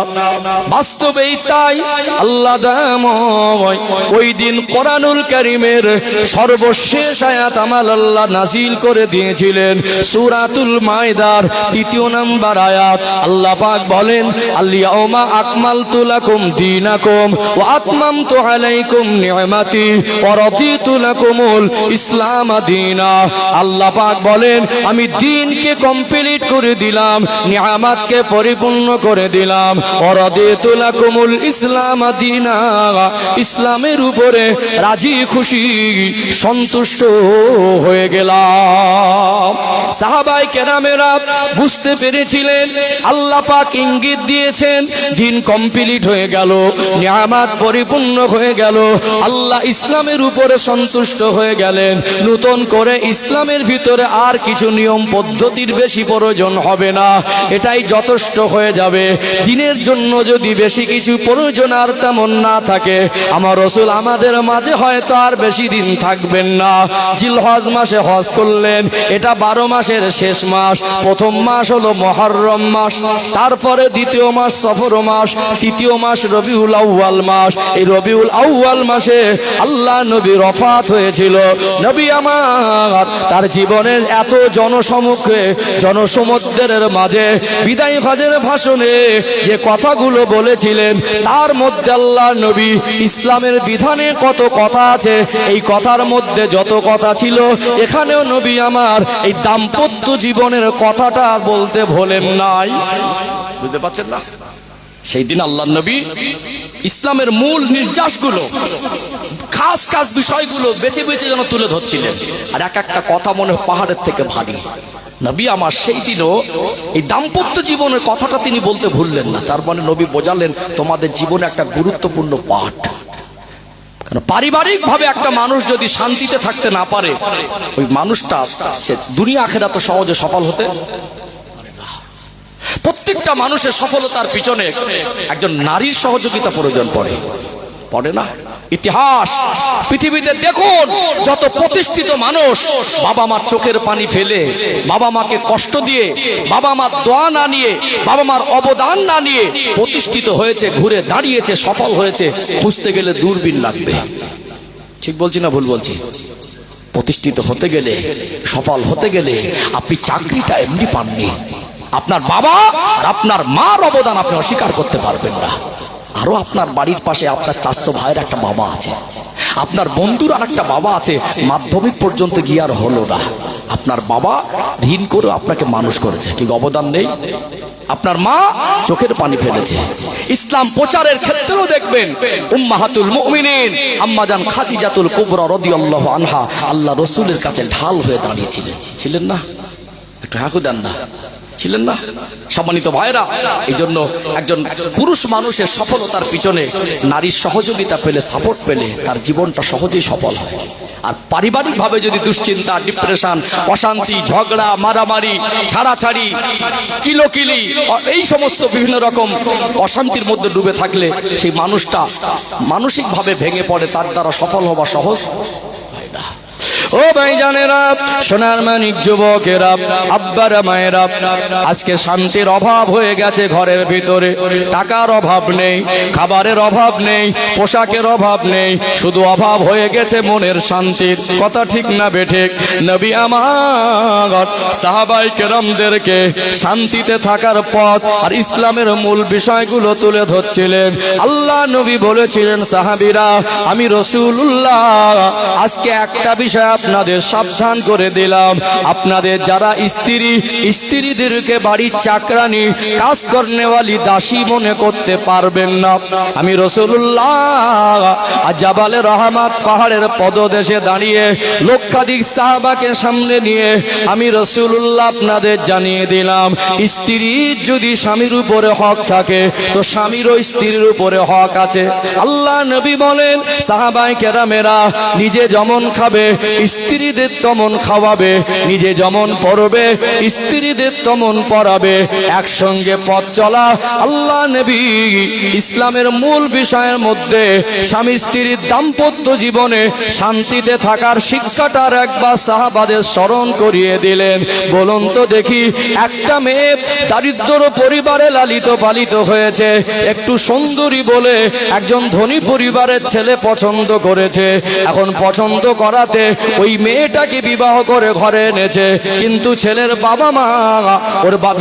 বাস্তবেই তাই। আল্লাহ দয়াময় ওই দিন কোরআনুল কারীমের সর্বশেষ আয়াত আমার আল্লাহ নাজিল করে দিয়েছিলেন সূরাতুল মায়দার 3 নম্বর আয়াত। আল্লাহ পাক বলেন, আল ইয়াউমা আকমালতু লাকুম দীনাকুম ওয়া আতমামতু আলাইকুম নি'মাতি ওয়া রাদিতু লাকুমুল ইসলাম দীনা। আল্লাহ পাক বলেন, আমি দ্বীনকে কমপ্লিট করে দিলাম, নিয়ামতকে পরিপূর্ণ করে দিলাম। ওয়া রাদিতু লাকুমুল ইসলাম দীনা, ইসলামের উপরে রাজি খুশি সন্তুষ্ট হয়ে গেলাম। সাহাবায়ে কেরামেরা বুঝতে পেরেছিলেন, আল্লাহ পাক ইঙ্গিত দিয়েছেন দিন কমপ্লিট হয়ে গেল, নিয়ামত পরিপূর্ণ হয়ে গেল, আল্লাহ ইসলামের উপরে সন্তুষ্ট হয়ে গেলেন। নতুন করে ইসলামের ভিতরে আর কিছু নিয়ম পদ্ধতির বেশি প্রয়োজন হবে না, এটাই যথেষ্ট হয়ে যাবে। দিনের জন্য যদি বেশি কিছু প্রয়োজন আর তেমন না থাকে, আমার রাসূল আমাদের মাঝে হয়তো আর বেশি দিন থাকবেন না। জিলহজ মাসে হজ করলেন, এটা 12 মাসের শেষ মাস। প্রথম মাস হলো মুহররম মাস, তারপরে দ্বিতীয় মাস সফর মাস, তৃতীয় মাস রবিউল আউয়াল মাস। এই রবিউল আউয়াল মাসে আল্লাহ নবীর ওফাত হয়েছিল। নবী আমার তার জীবনের এত জনসমুখে জনসমুদ্রের মাঝে বিদায় হজের ভাষণে যে কথাগুলো বলেছিলেন, তার মধ্যে আল্লাহ নবী ইসলামের বিধানে কত কথা আছে, এই কথার মধ্যে যত কথা ছিল এখানেও নবী আমার এই দাম্পত্য জীবনের কথাটা বলতে ভোলেন নাই। বুঝতে পারছেন না? সেই দিন আল্লাহ নবী ইসলামের মূল নির্যাসগুলো, খাস খাস বিষয়গুলো বেছে বেছে যেন তুলে ধরছিলেন, আর এক একটা কথা মনে পাহাড়ের থেকে ভারী। নবী আমার সেই দিনও এই দাম্পত্য জীবনের কথাটা তিনি বলতে ভুললেন না। তার মানে নবী বোঝালেন, তোমাদের জীবনে একটা গুরুত্বপূর্ণ পাঠ। কারণ পারিবারিক ভাবে একটা মানুষ যদি শান্তিতে থাকতে না পারে, ওই মানুষটা সে দুনিয়া আখিরাত তো সহজে সফল হতে। প্রত্যেকটা মানুষের সফলতার পিছনে একজন নারীর সহযোগিতা প্রয়োজন পড়ে না? ইতিহাস পৃথিবীতে দেখুন, যত প্রতিষ্ঠিত মানুষ বাবা মার চোখের পানি ফেলে, বাবা মাকে কষ্ট দিয়ে, বাবা মার দোয়া না নিয়ে, বাবা মার অবদান না নিয়ে প্রতিষ্ঠিত হয়েছে, ঘুরে দাঁড়িয়েছে, সফল হয়েছে, খুঁজতে গেলে দূরবীন লাগবে। ঠিক বলছি না ভুল বলছি? প্রতিষ্ঠিত হতে গেলে, সফল হতে গেলে আপনি চাকরিটা এমনি পাননি। আপনার বাবা আর আপনার মার অবদান আপনি অস্বীকার করতে পারবেন না। আরো আপনার বাড়ির পাশে আপনার চাচাতো ভাইয়ের একটা বাবা আছে, আপনার বন্ধুর আর একটা বাবা আছে, মাধ্যমিক পর্যন্ত গিয়ে আর হলো না। আপনার বাবা ঋণ করে আপনাকে মানুষ করেছে, কি অবদান নেই? আপনার মা চোখের পানি ফেলেছে। ইসলাম প্রচারের ক্ষেত্রেও দেখবেন উম্মাহাতুল মুমিনিন আম্মাজান খাদিজাতুল কুবরা রাদিয়াল্লাহু আনহা আল্লাহ রাসূলের কাছে ঢাল হয়ে দাঁড়িয়েছিলেন, ছিলেন না? একটু হাঁকু দেন না, ছিলেন না? সম্মানিত ভাইরা, এই জন্য একজন পুরুষ মানুষের সফলতার পিছনে নারীর সহযোগিতা পেলে, সাপোর্ট পেলে তার জীবনটা সহজেই সফল হয়। আর পারিবারিক ভাবে যদি দুশ্চিন্তা, ডিপ্রেশন, অশান্তি, ঝগড়া, মারামারি, ছাড়াছাড়ি, কিলোকিলি, এই সমস্ত বিভিন্ন রকম অশান্তির মধ্যে ডুবে থাকলে সেই মানুষটা মানসিকভাবে ভেঙে পড়ে, তার দ্বারা সফল হওয়া সহজ হয় না। ও ভাইজানেরা, সোনার মানিক যুবকেরা, আব্বারা মায়েরা, আজকে শান্তির অভাব হয়ে গেছে ঘরের ভিতরে। টাকার অভাব নেই, খাবারের অভাব নেই, পোশাকের অভাব নেই, শুধু অভাব হয়ে গেছে মনের শান্তির। কথা ঠিক না বেঠিক? নবী আমার সাহাবায়ে কেরামদেরকে শান্তিতে থাকার পথ আর ইসলামের মূল বিষয়গুলো তুলে ধরছিলেন। আল্লাহ নবী বলেছিলেন, সাহাবীরা, আমি রাসূলুল্লাহ আজকে একটা বিষয় আপনাদের সাবধান করে দিলাম, আপনাদের যারা স্ত্রীদেরকে বাড়ির চাকরানি কাজ করনেওয়ালি দাসী মনে করতে পারবেন না। আমি রাসূলুল্লাহ জাবালে রহমত পাহাড়ের পদদেশে দাঁড়িয়ে লক্ষাধিক সাহাবাকে সামনে নিয়ে আমি রাসূলুল্লাহ আপনাদের জানিয়ে দিলাম, স্ত্রীর যদি স্বামীর উপরে হক থাকে তো স্বামীরও স্ত্রীর উপরে হক আছে। আল্লাহ নবী বলেন, সাহাবায়ে কেরামেরা নিজে যেমন খাবে স্ত্রীদের তেমন খাওয়াবে, নিজে যেমন পড়বে স্ত্রীদের তেমন পড়াবে, একসঙ্গে পথ চলা। আল্লাহ নবী ইসলামের মূল বিষয়ের মধ্যে স্বামী স্ত্রীর দাম্পত্য জীবনে শান্তিতে থাকার শিক্ষাটার একবার সাহাবাদের স্মরণ করিয়ে দিলেন। বলুন তো দেখি, একটা মেয়ে দারিদ্র পরিবারে লালিত পালিত হয়েছে, একটু সুন্দরী বলে একজন ধনী পরিবারের ছেলে পছন্দ করেছে। এখন পছন্দ করাতে ওই মেয়েটাকে বিবাহ করে ঘরে এনেছে, কিন্তু ছেলের বাবা মা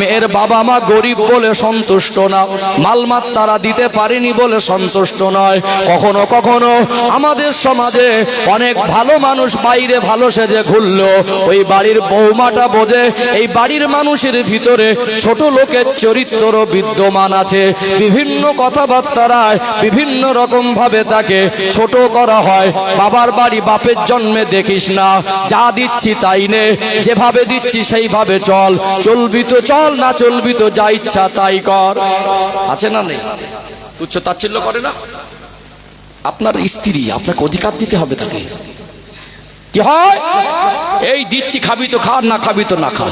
মেয়ের বাবা মা গরিব বলে সন্তুষ্ট না, মালমাত তারা দিতে পারেনি বলে সন্তুষ্ট নয়। কখনো কখনো আমাদের সমাজে অনেক ভালো মানুষ বাইরে ভালো সেজে ঘুরলো, ওই বাড়ির বৌমাটা বোঝে এই বাড়ির মানুষের ভিতরে ছোট লোকের চরিত্র বিদ্যমান আছে। বিভিন্ন কথাবার্তায় বিভিন্ন রকম ভাবে তাকে ছোট করা হয়। বাবার বাড়ি বাপের জন্মে দেখিস না, যা দিচ্ছি তাই নে, যেভাবে দিচ্ছি সেইভাবে চল, চলবি তো চল, না চলবি তো যা ইচ্ছা তাই কর। আছে না নেই? তুচ্ছ তাচ্ছিল্য করে না? আপনার স্ত্রী, আপনাকে অধিকার দিতে হবে তাকে। কি হয়? এই দিচ্ছি, খাবি তো খা, না খাবি তো না খা।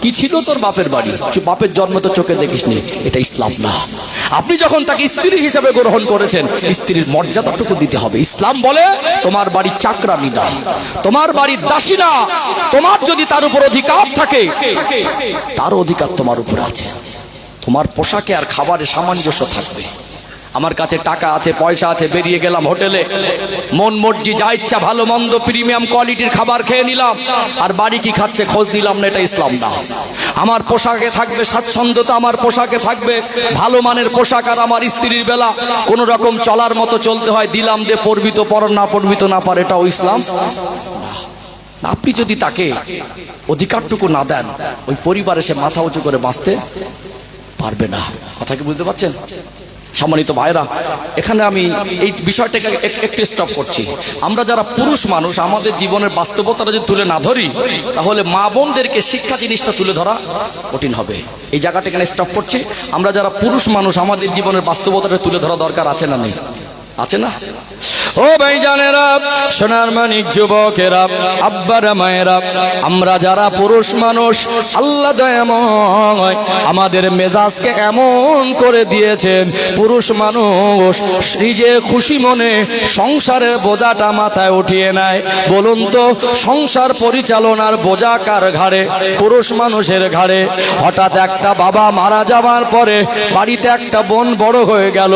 কি ছিল তোর বাপের বাড়ি? বাপের জন্ম তো চোখে দেখিস নি, এটা ইসলাম না। আপনি যখন তাকে স্ত্রী হিসেবে গ্রহণ করেছেন, স্ত্রীর মর্যাদাটুকু দিতে হবে। ইসলাম বলে তোমার বাড়ির চাকরানি না, তোমার বাড়ির দাসী না। তোমার যদি তার উপর অধিকার থাকে, তার অধিকার তোমার উপর আছে। তোমার পোশাকে আর খাবারে সামঞ্জস্য থাকবে। আমার কাছে টাকা আছে, পয়সা আছে, বেরিয়ে গেলাম হোটেলে, মন মর্জি যা ইচ্ছা ভালো মন্দ প্রিমিয়াম কোয়ালিটির খাবার খেয়ে নিলাম, আর বাড়ি কি খাচ্ছে খোঁজ নিলাম না, এটা ইসলাম না। আমার পোশাকে থাকবে স্বাচ্ছন্দ্যতা, আমার পোশাকে থাকবে ভালো মানের পোশাক, আর আমার স্ত্রীর বেলা কোন রকম চলার মতো চলতে হয়, দিলাম দে, পড়বি তো পড়, না পড়বি তো না পার, এটাও ইসলাম। আপনি যদি তাকে অধিকারটুকু না দেন, ওই পরিবারে সে মাথা উঁচু করে বাঁচতে পারবে না। কথা কি বুঝতে পারছেন? সম্মানিত ভাইরা, এখানে আমি এই বিষয়টাকে একটু স্টপ করছি। আমরা যারা পুরুষ মানুষ, আমাদের জীবনের বাস্তবতাটা যদি তুলে না ধরি, তাহলে মা বোনদেরকে শিক্ষা জিনিসটা তুলে ধরা কঠিন হবে। এই জায়গাটা এখানে স্টপ করছি। আমরা যারা পুরুষ মানুষ, আমাদের জীবনের বাস্তবতাটা তুলে ধরা দরকার আছে না নেই? আছে না? ও ভাইজানেরা, সোনার মানিক যুবকেরা, আব্বারা মায়েরা, আমরা যারা পুরুষ মানুষ, আল্লাহ দয়াময় আমাদের মেজাজকে এমন করে দিয়েছেন, পুরুষ মানুষ নিজে খুশি মনে সংসারের বোঝাটা মাথায় উঠিয়ে নেয়। বলুন তো, সংসার পরিচালনার বোঝা কার ঘাড়ে? পুরুষ মানুষের ঘাড়ে। হঠাৎ একটা বাবা মারা যাওয়ার পরে বাড়িতে একটা বোন বড় হয়ে গেল,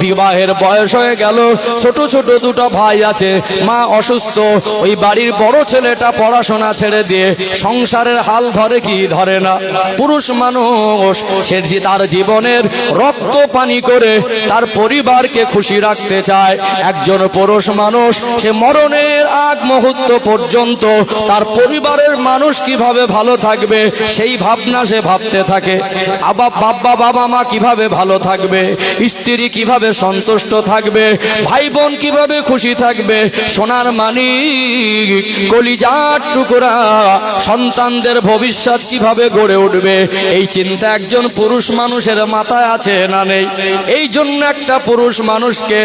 বিবাহের বয়স হয়ে গেল, ছোট ছোট দুটো ভাই আছে, মা অসুস্থ, ওই বাড়ির বড় ছেলেটা পড়াশোনা ছেড়ে দিয়ে সংসারের হাল ধরে কি ধরে না? পুরুষ মানুষ সে তার জীবনের রক্ত পানি করে তার পরিবারকে খুশি রাখতে চায়। একজন পুরুষ মানুষ সে মরণের আগ মুহূর্ত পর্যন্ত তার পরিবারের মানুষ কিভাবে ভালো থাকবে সেই ভাবনা সে ভাবতে থাকে। আবার বাবা মা কিভাবে ভালো থাকবে, স্ত্রী কিভাবে সন্তুষ্ট থাকবে, ভাই বোন কিভাবে খুশি থাকবে, সোনার মানিক কলিজার টুকরা সন্তানদের ভবিষ্যৎ কিভাবে গড়ে উঠবে, এই চিন্তা একজন পুরুষ মানুষের মাথায় আছে না নেই? এই জন্য একটা পুরুষ মানুষকে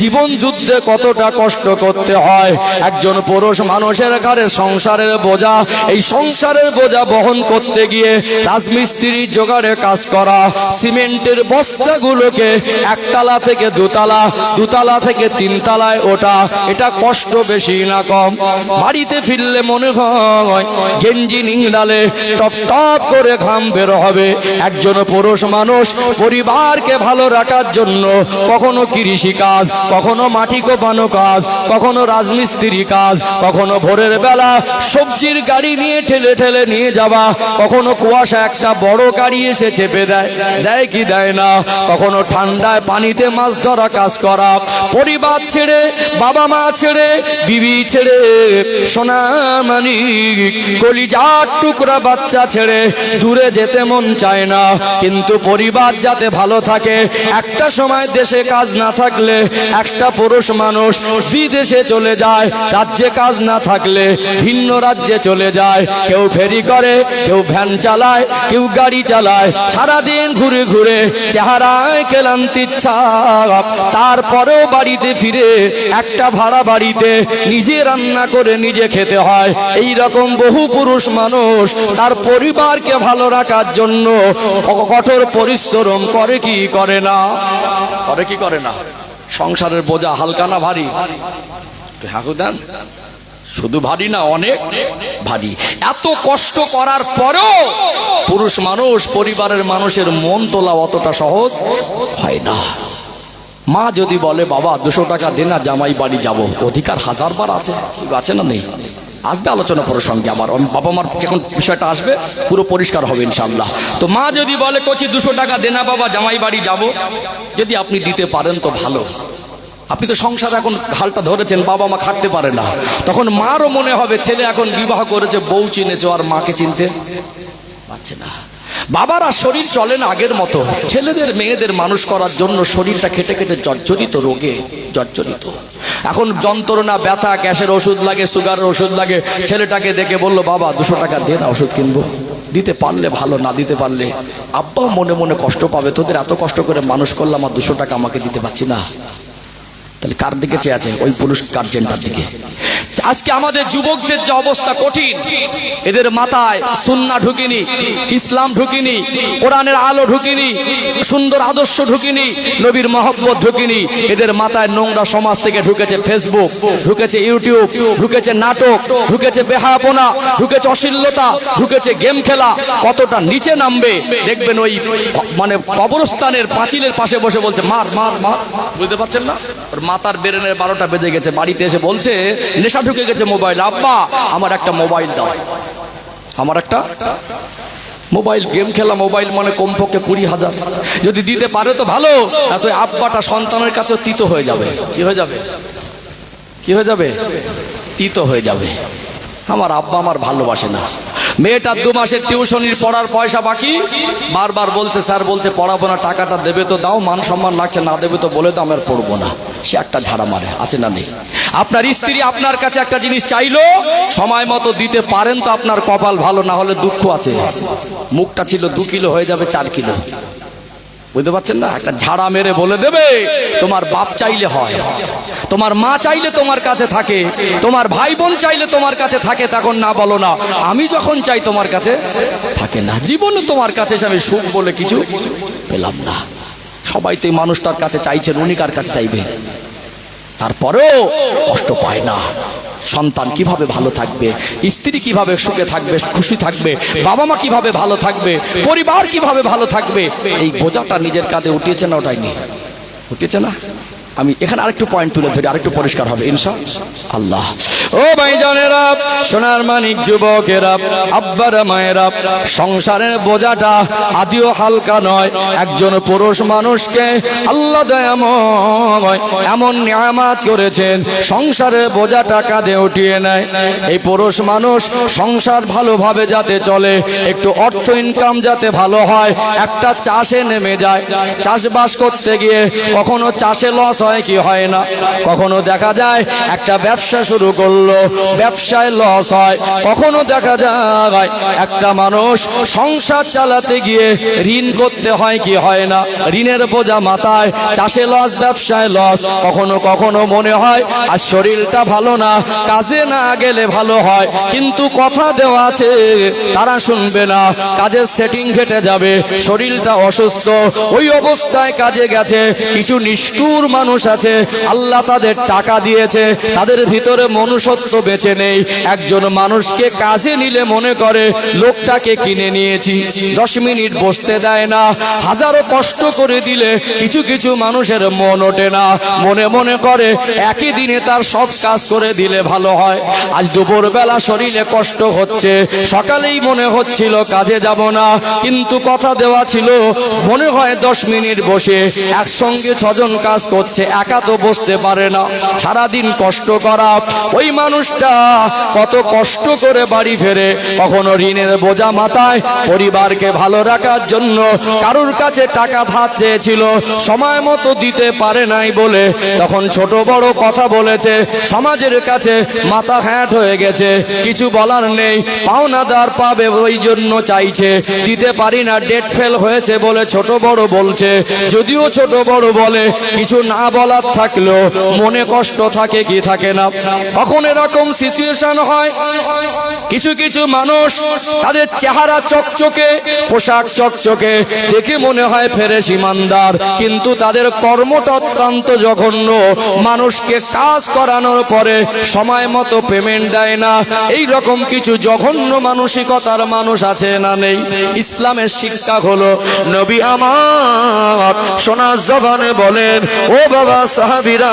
জীবন যুদ্ধে কতটা কষ্ট করতে হয়। একজন পুরুষ মানুষের ঘাড়ে সংসারের বোঝা, এই সংসারের বোঝা বহন করতে গিয়ে রাজমিস্ত্রি জোগাড়ে কাজ করা, সিমেন্টের বস্তাগুলোকে একতলা থেকে দোতলা, দোতলা থেকে তিনতলায় ওঠা, এটা কষ্ট বেশি না কম? বাড়িতে ফিরলে মনে হয় গেঞ্জি নিংড়ালে টপ টপ করে ঘাম বের হবে। একজন পুরুষ মানুষ পরিবারকে ভালো রাখার জন্য কখনো কৃষি কাজ, কখনো মাটি কোপানো কাজ, কখনো রাজমিস্ত্রি কাজ, কখনো ভোরের বেলা সবজির গাড়ি নিয়ে ঠেলে ঠেলে নিয়ে যাওয়া, কখনো কুয়াশা একটা বড় গাড়ি এসে চেপে দেয়, দেয় কি দেয় না, কখনো ঠান্ডায় পানিতে মাছ ধরা কাজ করা, পরিবার ছেড়ে ছেড়ে, বাবা মা ছেড়ে, বিবি ছেড়ে, সোনামানিক কলিজার টুকরা বাচ্চা ছেড়ে দূরে যেতে মন চায় না, কিন্তু পরিবার যাতে ভালো থাকে। একটা সময় দেশে কাজ না থাকলে একটা পুরুষ মানুষ বিদেশে চলে যায়, রাজ্যে কাজ না থাকলে ভিন্ন রাজ্যে চলে যায়। কেউ ফেরি করে, কেউ ভ্যান চালায়, কেউ গাড়ি চালায়, সারাদিন ঘুরে ঘুরে চেহারায় ক্লান্তির ছাপ। তারপরেও বাড়িতে ফিরে একটা ভাড়া বাড়িতে নিজে রান্না করে নিজে খেতে হয়। এই রকম বহু পুরুষ মানুষ তার পরিবারকে ভালো রাখার জন্য কঠোর পরিশ্রম করে কি করে না? করে কি করে না? সংসারের বোঝা হালকা না ভারী? হাকুদান শুধু ভারী না, অনেক ভারী। এত কষ্ট করার পরেও পুরুষ মানুষ, পরিবারের মানুষের মন তোলা অতটা সহজ হয় না। মা যদি বলে বাবা 200 টাকা দে না, জামাই বাড়ি যাব, অধিকার হাজারবার আছে, আছে না নেই? আসবে আলোচনা প্রসঙ্গে আবার বাবা মার যখন বিষয়টা আসবে পুরো পরিষ্কার হবে ইনশাআল্লাহ। তো মা যদি বলে কচি 200 টাকা দে না বাবা, জামাই বাড়ি যাব, যদি আপনি দিতে পারেন তো ভালো। আপনি তো সংসার এখন হালটা ধরেছেন, বাবা মা খাটতে পারে না, তখন মারও মনে হবে ছেলে এখন বিবাহ করেছে, বউ চিনেছে, আর মাকে চিনতে পারছে না। বাবারা শরীর চলে না আগের মতো। ছেলেদের মেয়েদের মানুষ করার জন্য শরীরটা খেটে খেটে জর্জরিত, রোগে জর্জরিত। এখন যন্ত্রণা, ব্যথা, গ্যাসের ওষুধ লাগে, সুগারের ওষুধ লাগে। ছেলেটাকে দেখে বললো বাবা 200 টাকা দে না, ওষুধ কিনবো। দিতে পারলে ভালো, না দিতে পারলে আব্বাও মনে মনে কষ্ট পাবে, তোদের এত কষ্ট করে মানুষ করলাম আর 200 টাকা আমাকে দিতে পারছি না। তাহলে কার দিকে চেয়ে আছে? ওই পুরুষ গার্জেনটার দিকে। আজকে আমাদের যুবকদের যে অবস্থা কঠিন, এদের মাথায় সুন্নাহ ঢুকিনি, ইসলাম ঢুকিনি, কোরআনের আলো ঢুকিনি, সুন্দর আদর্শ ঢুকিনি, নবীর মহব্বত ঢুকিনি। এদের মাথায় নোংরা সমাজ থেকে ঢুকেছে ফেসবুক, ঢুকেছে ইউটিউব, ঢুকেছে নাটক, ঢুকেছে বেহায়াপনা, ঢুকেছে অশ্লীলতা, ঢুকেছে গেম খেলা। কতটা নিচে নামবে দেখবেন, ওই মানে কবরস্থানের পাঁচিলের পাশে বসে বলছে মার মার মার। বুঝতে পারছেন না? ওর মাথার ব্রেনের 12টা বেজে গেছে, বাড়িতে এসে বলছে নেশা ঢুকে গেছে মোবাইল, আব্বা আমার একটা মোবাইল দাও, আমার একটা মোবাইল। গেম খেলা মোবাইল মানে কমপক্ষে 20,000, যদি দিতে পারে তো ভালো, এত আব্বাটা সন্তানের কাছে তিতো হয়ে যাবে। কি হয়ে যাবে? কি হয়ে যাবে? তিতো হয়ে যাবে। আমার আব্বা আমার ভালোবাসে না। মেয়েটার 2 মাসের টিউশনির পড়ার পয়সা বাকি, বারবার বলছে স্যার বলছে পড়াবো না, টাকাটা দেবে তো দাও, মান সম্মান লাগছে, না দেবে তো বলে দাও, আমি আর পড়বো না। সে একটা ঝাড়া মারে, আছে না নেই? আপনার স্ত্রী আপনার কাছে একটা জিনিস চাইলো, সময় মতো দিতে পারেন তো আপনার কপাল ভালো, না হলে দুঃখ আছে। মুখটা ছিল 2 কিলো হয়ে যাবে 4 কিলো। বুঝতে পারছেন না? একটা ঝাড়া মেরে বলে দেবে তোমার বাপ চাইলে হয়, তোমার মা চাইলে তোমার কাছে থাকে, তোমার ভাই বোন চাইলে তোমার কাছে থাকে, তখন না বলো না আমি যখন চাই তোমার কাছে থাকে না। জীবনে তোমার কাছে আমি সুখ বলে কিছু পেলাম না। সবাই তো এই মানুষটার কাছে চাইছেন, উনি কার কাছে চাইবে? তারপরেও কষ্ট পায় না। সন্তান কিভাবে ভালো থাকবে, স্ত্রী কিভাবে সুখে থাকবে, খুশি থাকবে, বাবা মা কিভাবে ভালো থাকবে, পরিবার কিভাবে ভালো থাকবে, এই বোঝাটা নিজের কাঁধে উঠিয়েছে না? ওটাইনি উঠিয়েছে না? আমি এখানে আরেকটু পয়েন্ট তুলে ধরি, আরেকটু পরিষ্কার হবে ইনশাআল্লাহ। ও ভাইজানেরা, সোনার মানিক যুবকেরা, আব্বারা মায়েরা, সংসারের বোঝাটা আদিও হালকা নয়। একজন পুরুষ মানুষকে আল্লাহ দয়াময় এমন নিয়ামত করেছেন, সংসারের বোঝাটা কাঁধে উঠিয়ে নেয়। এই পুরুষ মানুষ সংসার ভালোভাবে যাতে চলে, একটু অর্থ ইনকাম যাতে ভালো হয়, একটা চাষে নেমে যায়। চাষবাস করতে গিয়ে কখনো চাষে লস হয় কি হয় না, কখনো দেখা যায় একটা ব্যবসা শুরু করলো, ব্যবসায় লস হয়। কখনো দেখা যায় একটা মানুষ সংসার চালাতে গিয়ে ঋণ করতে হয় কি হয় না, ঋণের বোঝা মাথায়, চাষে লস, ব্যবসায় লস। কখনো কখনো মনে হয় আর শরীরটা ভালো না, কাজে না গেলে ভালো হয়, কিন্তু কথা দেওয়া আছে তারা শুনবে না, কাজের সেটিং ঘটে যাবে, শরীরটা অসুস্থ, ওই অবস্থায় কাজে গেছে। কিছু নিষ্ঠুর মানুষ আছে, আল্লাহ তাদের টাকা দিয়েছে, তাদের ভিতরে মনুষ্যত্ব বেঁচে নেই। একজন মানুষকে কাজে নিলে মনে করে লোকটাকে কিনে নিয়েছি, 10 মিনিট বসতে দেয় না। হাজারো কষ্ট করে দিলে কিছু কিছু মানুষের মন ওঠে না, মনে মনে করে একই দিনে তার সব কাজ করে দিলে ভালো হয়। আজ দুপুরবেলা শরীরে কষ্ট হচ্ছে, সকালেই মনে হচ্ছিল কাজে যাব না, কিন্তু কথা দেওয়া ছিল মনে হয় 10 মিনিট বসে একসঙ্গে 6 জন কাজ করছে, করছে, একা তো বসতে পারে না, সারাদিন কষ্ট করা। ওই মানুষটা কত কষ্ট করে বাড়ি ফেরে, কখনো ঋণের বোঝা মাথায়, পরিবারকে ভালো রাখার জন্য কারুর কাছে টাকা ধার চেয়েছিল, সময় মতো দিতে পারে নাই বলে তখন ছোট বড় কথা বলেছে, সমাজের কাছে মাথা হ্যাট হয়ে গেছে, কিছু বলার নেই, পাওনাদার পাবে ওই জন্য চাইছে, দিতে পারি না, ডেট ফেল হয়েছে বলে ছোট বড় বলছে। যদিও ছোট বড় বলে, কিছু না বলার থাকলেও মনে কষ্ট থাকে কি থাকে না। তখন এরকম সিচুয়েশন হয়, কিছু কিছু মানুষ তাদের চেহারা চকচকে, পোশাক চকচকে, দেখে মনে হয় ফেরেশ ইমানদার, কিন্তু তাদের কর্মটা অত্যন্ত জঘন্য। মানুষকে কাজ করানোর পরে সময় মতো পেমেন্ট দেয় না। এই রকম কিছু জঘন্য মানসিকতার মানুষ আছে না নেই? ইসলামের শিক্ষা হলো, নবী আমার সোনার জবানে বলেন, ও বাবা সাহাবীরা,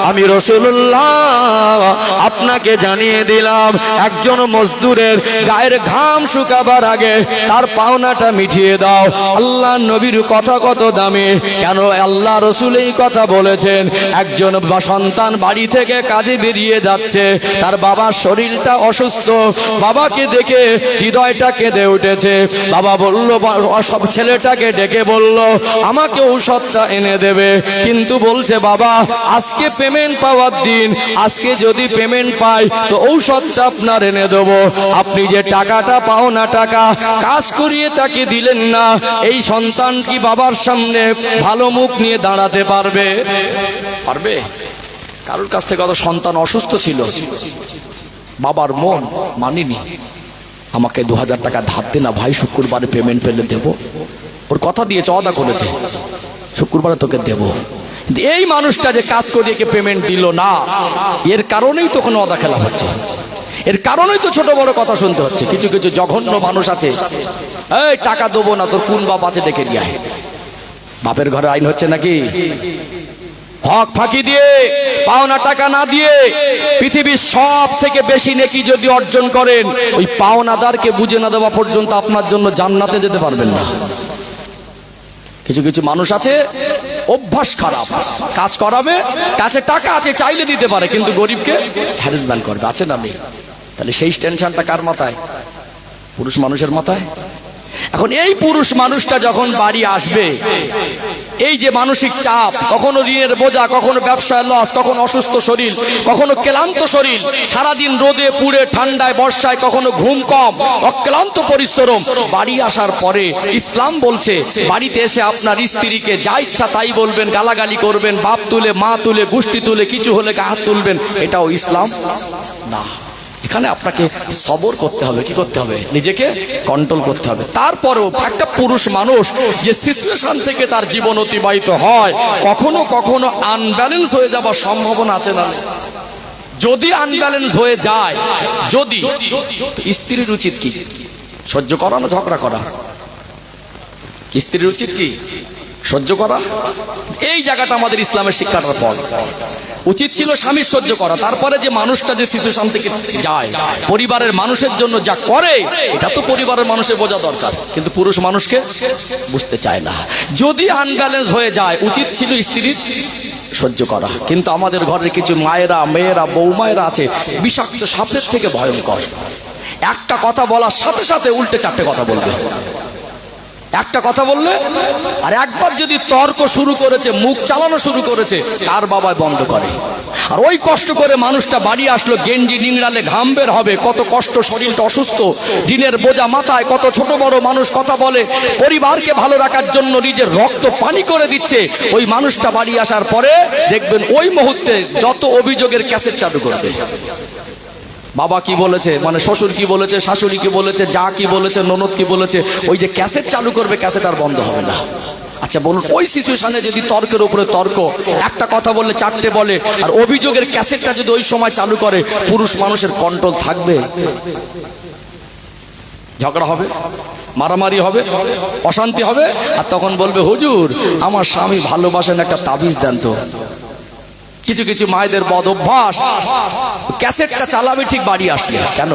আমি রাসূলুল্লাহ আপনাকে জানিয়ে দিলাম, একজন মজদুরের গায়ের ঘাম শুকাবার আগে তার পাওনাটা মিটিয়ে দাও। আল্লাহ নবীর কথা কত দামি, কেন আল্লাহ রাসূল এই কথা বলেছেন। একজন সন্তান বাড়ি থেকে কাজে বেরিয়ে যাচ্ছে, তার বাবার শরীরটা অসুস্থ, বাবাকে দেখে হৃদয়টা কেঁদে উঠেছে। বাবা বলল, সব ছেলেটাকে ডেকে বলল আমাকে ঔষধটা এনে দেবে, কিন্তু বলছে বাবা আজকে পেমেন্ট পাওয়ার দিন, আজকে যদি পেমেন্ট পাই তো ঔষধটা আপনার এনে দেবো। আপনি যে টাকাটা পাওনা টাকা কাজ করিয়ে তাকে দিলেন না, এই সন্তান কি বাবার সামনে ভালো মুখ নিয়ে দাঁড়াতে পারবে? পারবে? কারোর কাছ থেকে কত সন্তান অসুস্থ ছিল, বাবার মন মানিনি, আমাকে 2000 টাকা ধার দে না ভাই, শুক্রবারে পেমেন্ট পেলে দেবো। ওর কথা দিয়েছে, ওয়াদা করেছে শুক্রবারে তোকে দেবো। এই মানুষটা যে কাজ করিয়ে পেমেন্ট দিল না, এর কারণেই তো কোনো ওয়াদা খেলা হচ্ছে, এর কারণেই তো ছোট বড় কথা শুনতে হচ্ছে। কিছু কিছু জঘন্য মানুষ আছে, এই টাকা দেবো না, তোর কোন বাপ আছে ডেকে দিয়ে আয়। বাপের ঘরে আইন হচ্ছে নাকি? হক ফাঁকি দিয়ে, পাওনা টাকা না দিয়ে পৃথিবীর সব থেকে বেশি নেকি যদি অর্জন করেন, ওই পাওনাদারকে বুঝে না দেওয়া পর্যন্ত আপনার জন্য জান্নাতে যেতে পারবেন না। কিছু কিছু মানুষ আছে অভ্যাস খারাপ, কাজ করাবে, কাছে টাকা আছে চাইলে দিতে পারে, কিন্তু গরিবকে হ্যারাসমেন্ট করবে, আছে না নেই? তাহলে সেই টেনশনটা কার মাথায়? পুরুষ মানুষের মাথায়। এখন এই পুরুষ মানুষটা যখন বাড়ি আসবে, এই যে মানসিক চাপ, কখনো ঋণের বোঝা, কখনো ব্যবসায় লস, কখনো অসুস্থ শরীর, কখনো ক্লান্ত শরীর, সারাদিন রোদে পুড়ে ঠান্ডায় বর্ষায়, কখনো ঘুম কম, অক্লান্ত পরিশ্রম, বাড়ি আসার পরে ইসলাম বলছে বাড়িতে এসে আপনার স্ত্রীকে যা ইচ্ছা তাই বলবেন, গালাগালি করবেন, বাপ তুলে মা তুলে গোষ্ঠী তুলে, কিছু হলে হাত তুলবেন, এটাও ইসলাম না। এখানে আপনাকে সবর করতে হবে, কি করতে হবে? নিজেকে কন্ট্রোল করতে হবে। তারপরেও একটা পুরুষ মানুষ যে সিচুয়েশন থেকে তার জীবন অতিবাহিত হয়, কখনো কখনো আনব্যালেন্স হয়ে যাবার সম্ভাবনা আছে না? যদি আনব্যালেন্স হয়ে যায়, যদি, স্ত্রীর উচিত কি? সহ্য করা না ঝগড়া করা? স্ত্রীর উচিত কি? সহ্য করা। এই জায়গাটা আমাদের ইসলামের শিক্ষাটার পর উচিত ছিল স্বামীর সহ্য করা। তারপরে যে মানুষটা যে সিচুয়েশন থেকে যায়, পরিবারের মানুষের জন্য যা করে, এটা তো পরিবারের মানুষের বোঝা দরকার, কিন্তু পুরুষ মানুষকে বুঝতে চায় না। যদি আনব্যালেন্স হয়ে যায়, উচিত ছিল স্ত্রীর সহ্য করা। কিন্তু আমাদের ঘরের কিছু মায়েরা, মেয়েরা, বৌমায়েরা আছে বিষাক্ত সাপের থেকে ভয়ঙ্কর। একটা কথা বলার সাথে সাথে উল্টে 4টে কথা বলবে। একটা কথা বললে, আর একবার যদি তর্ক শুরু করেছে, মুখ চালানো শুরু করেছে, তার বাবায় বন্ধ করে। আর ওই কষ্ট করে মানুষটা বাড়ি আসলো, গেঞ্জি নিংড়ালে ঘাম বের হবে, কত কষ্ট, শরীরটা অসুস্থ, দিনের বোঝা মাথায়, কত ছোট বড় মানুষ কথা বলে, পরিবারকে ভালো রাখার জন্য নিজের রক্ত পানি করে দিচ্ছে। ওই মানুষটা বাড়ি আসার পরে দেখবেন ওই মুহূর্তে যত অভিযোগের ক্যাসেট চালু করবে। বাবা কি বলেছে, মানে শ্বশুর কি বলেছে, শাশুড়ি কি বলেছে, যা কি বলেছে, ননদ কি বলেছে, ওই যে ক্যাসেট চালু করবে, ক্যাসেট আর বন্ধ হবে না। আচ্ছা বলুন, ওই সিচুয়েশনে যদি তর্কের উপরে তর্ক, একটা কথা বললে 4টে বলে, আর অভিযোগের ক্যাসেটটা যদি ওই সময় চালু করে, পুরুষ মানুষের কন্ট্রোল থাকবে? ঝগড়া হবে, মারামারি হবে, অশান্তি হবে, আর তখন বলবে হুজুর আমার স্বামী ভালোবাসেন, একটা তাবিজ দেন তো। কিছু কিছু মায়েদের বদ অভ্যাস, ক্যাসেটটা চালাবে ঠিক বাড়ি আসলে। কেন?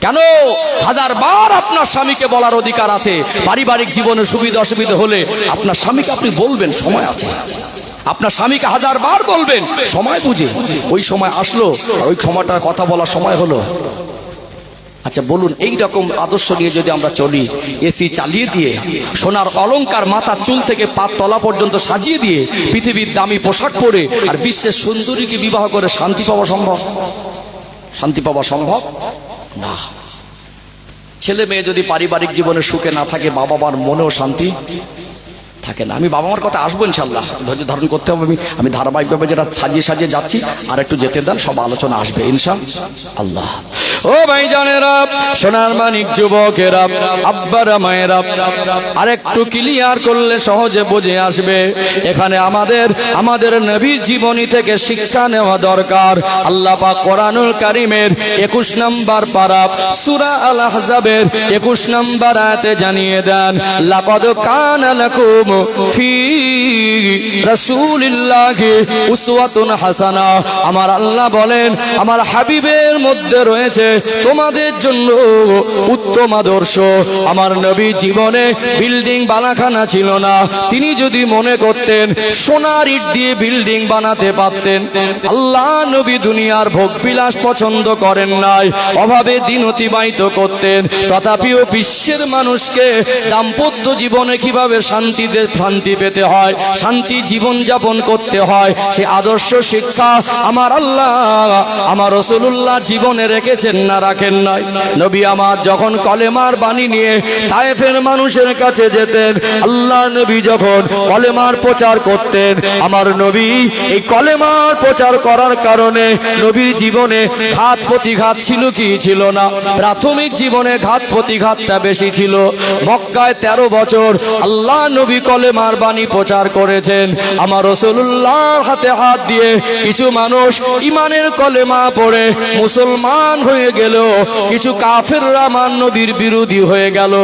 কেন? 1000বার আপনার স্বামীকে বলার অধিকার আছে। পারিবারিক জীবনে সুবিধা অসুবিধা হলে আপনার স্বামীকে আপনি বলবেন, সময় আছে। আপনার স্বামীকে 1000 বার বলবেন, সময় বুঝে। ওই সময় আসলো, ওই সময়টা কথা বলার সময় হলো। আচ্ছা বলুন, এই রকম আদর্শ নিয়ে যদি আমরা চলি, এসি চালিয়ে দিয়ে, সোনার অলংকার মাথার চুল থেকে পাত তলা পর্যন্ত সাজিয়ে দিয়ে, পৃথিবীর দামি পোশাক পরে আর বিশ্বের সুন্দরীকে বিবাহ করে শান্তি পাওয়া সম্ভব? শান্তি পাওয়া সম্ভব না। ছেলে মেয়ে যদি পারিবারিক জীবনে সুখে না থাকে, বাবা মার মনেও শান্তি থাকে না। আমি বাবা মার কথা আসবো ইনশাল্লাহ, ধৈর্য ধারণ করতে হবে। আমি ধারাবাহিকভাবে যেটা সাজিয়ে সাজিয়ে যাচ্ছি, আর একটু যেতে দেন, সব আলোচনা আসবে ইনশাআল্লাহ। ও ভাইজানেরা, সোনার মানিক যুবকেরা, আব্বারা মায়েরা, আর একটু ক্লিয়ার করলে সহজে বুঝে আসবে। এখানে আমাদের নবীর জীবনী থেকে শিক্ষা নেওয়া দরকার। আল্লাহ পাক কোরআনুল কারীমের 21 নম্বর পারা সূরা আল আহজাবের 21 নম্বর আয়াতে জানিয়ে দেন, লাকাদ কানা লাকুম ফি রাসূলিল্লাহি উসওয়াতুন হাসানা। আমার আল্লাহ বলেন, আমার হাবিবের মধ্যে রয়েছে তোমাদের জন্য উত্তম আদর্শ। আমার নবী জীবনে বিল্ডিং বানাখানা ছিল না। তিনি যদি মনে করতেন সোনার ইট দিয়ে বিল্ডিং বানাতে পারতেন, আল্লাহ নবী দুনিয়ার ভোগ বিলাস পছন্দ করেন নাই, অভাবে দিন অতিবাহিত করতেন। তথাপিও বিশ্বের মানুষকে দাম্পত্য জীবনে কিভাবে শান্তি পেতে হয়, শান্তি জীবন যাপন করতে হয়, সে আদর্শ শিক্ষা আমার আল্লাহ আমার রাসূলুল্লাহ জীবনে রেখেছেন না রাখেন নাই? নবী আমার যখন কলেমার বাণী নিয়ে তায়েফের মানুষের কাছে যেতেন, আল্লাহ নবী যখন কলেমার প্রচার করতেন, আমার নবী এই কলেমার প্রচার করার কারণে নবীর জীবনে ঘাত প্রতিঘাত ছিল কি ছিল না? প্রাথমিক জীবনে ঘাত প্রতিঘাতটা বেশি ছিল। মক্কায় 13 বছর আল্লাহ নবী কলেমার বাণী প্রচার করেছেন। আমার রাসূলুল্লাহর হাতে হাত দিয়ে কিছু মানুষ ঈমানের কলেমা পড়ে মুসলমান হয়ে গেল, কিছু কাফেররা আমার নবীর বিরোধী হয়ে গেল।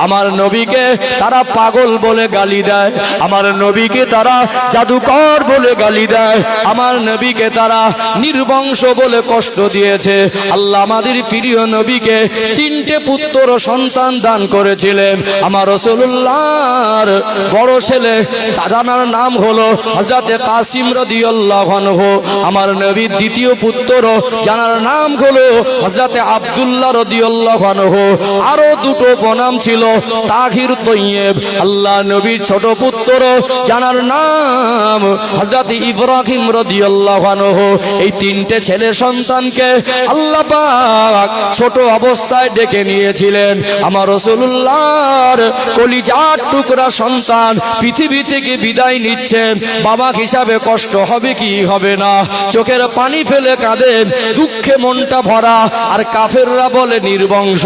আমার নবীকে তারা পাগল বলে গালি দেয়, আমার নবীকে তারা জাদুকর বলে গালি দেয়, আমার নবীকে তারা নির্বংশ বলে কষ্ট দিয়েছে। আল্লাহ আমাদের প্রিয় নবীকে 3টে পুত্র সন্তান দান করেছিলেন। আমার রাসূলুল্লাহর বড় ছেলে তার নাম হলো হযরত কাসিম রাদিয়াল্লাহু আনহু। আমার নবীর দ্বিতীয় পুত্র যার নাম হলো হযরত আব্দুল্লাহ রাদিয়াল্লাহু আনহু। আরো 2টো বনাম ছিল তাহির তৈয়ব। আল্লাহ নবীর ছোট পুত্র যার নাম হযরত ইব্রাহিম রাদিয়াল্লাহু আনহু। এই 3টে ছেলে সন্তানকে আল্লাহ পাক ছোট অবস্থায় ডেকে নিয়েছিলেন। আমার রাসূলুল্লাহর কলিজার টুকরা সন্তান পৃথিবী থেকে বিদায় নিচ্ছেন, বাবা হিসাবে কষ্ট হবে কি হবে না? চোখের পানি ফেলে কাঁদেন, দুঃখে মনটা ভরা, আর কাফেররা বলে নির্বংশ।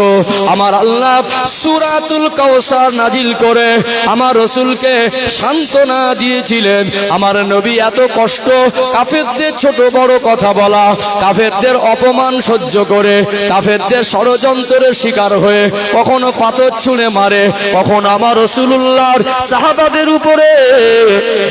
আমার আল্লাহ সূরাতুল কাউসার নাজিল করে আমার রাসূলকে সান্ত্বনা দিয়েছিলেন। আমার নবী এত কষ্ট, কাফেরদের ছোট বড় কথা বলা, কাফেরদের অপমান সহ্য করে, কাফেরদের ষড়যন্ত্রের শিকার হয়ে কখনো পাথর ছুঁড়ে মারে, কখনো আমার রাসূলুল্লাহর সাহাবাদের উপরে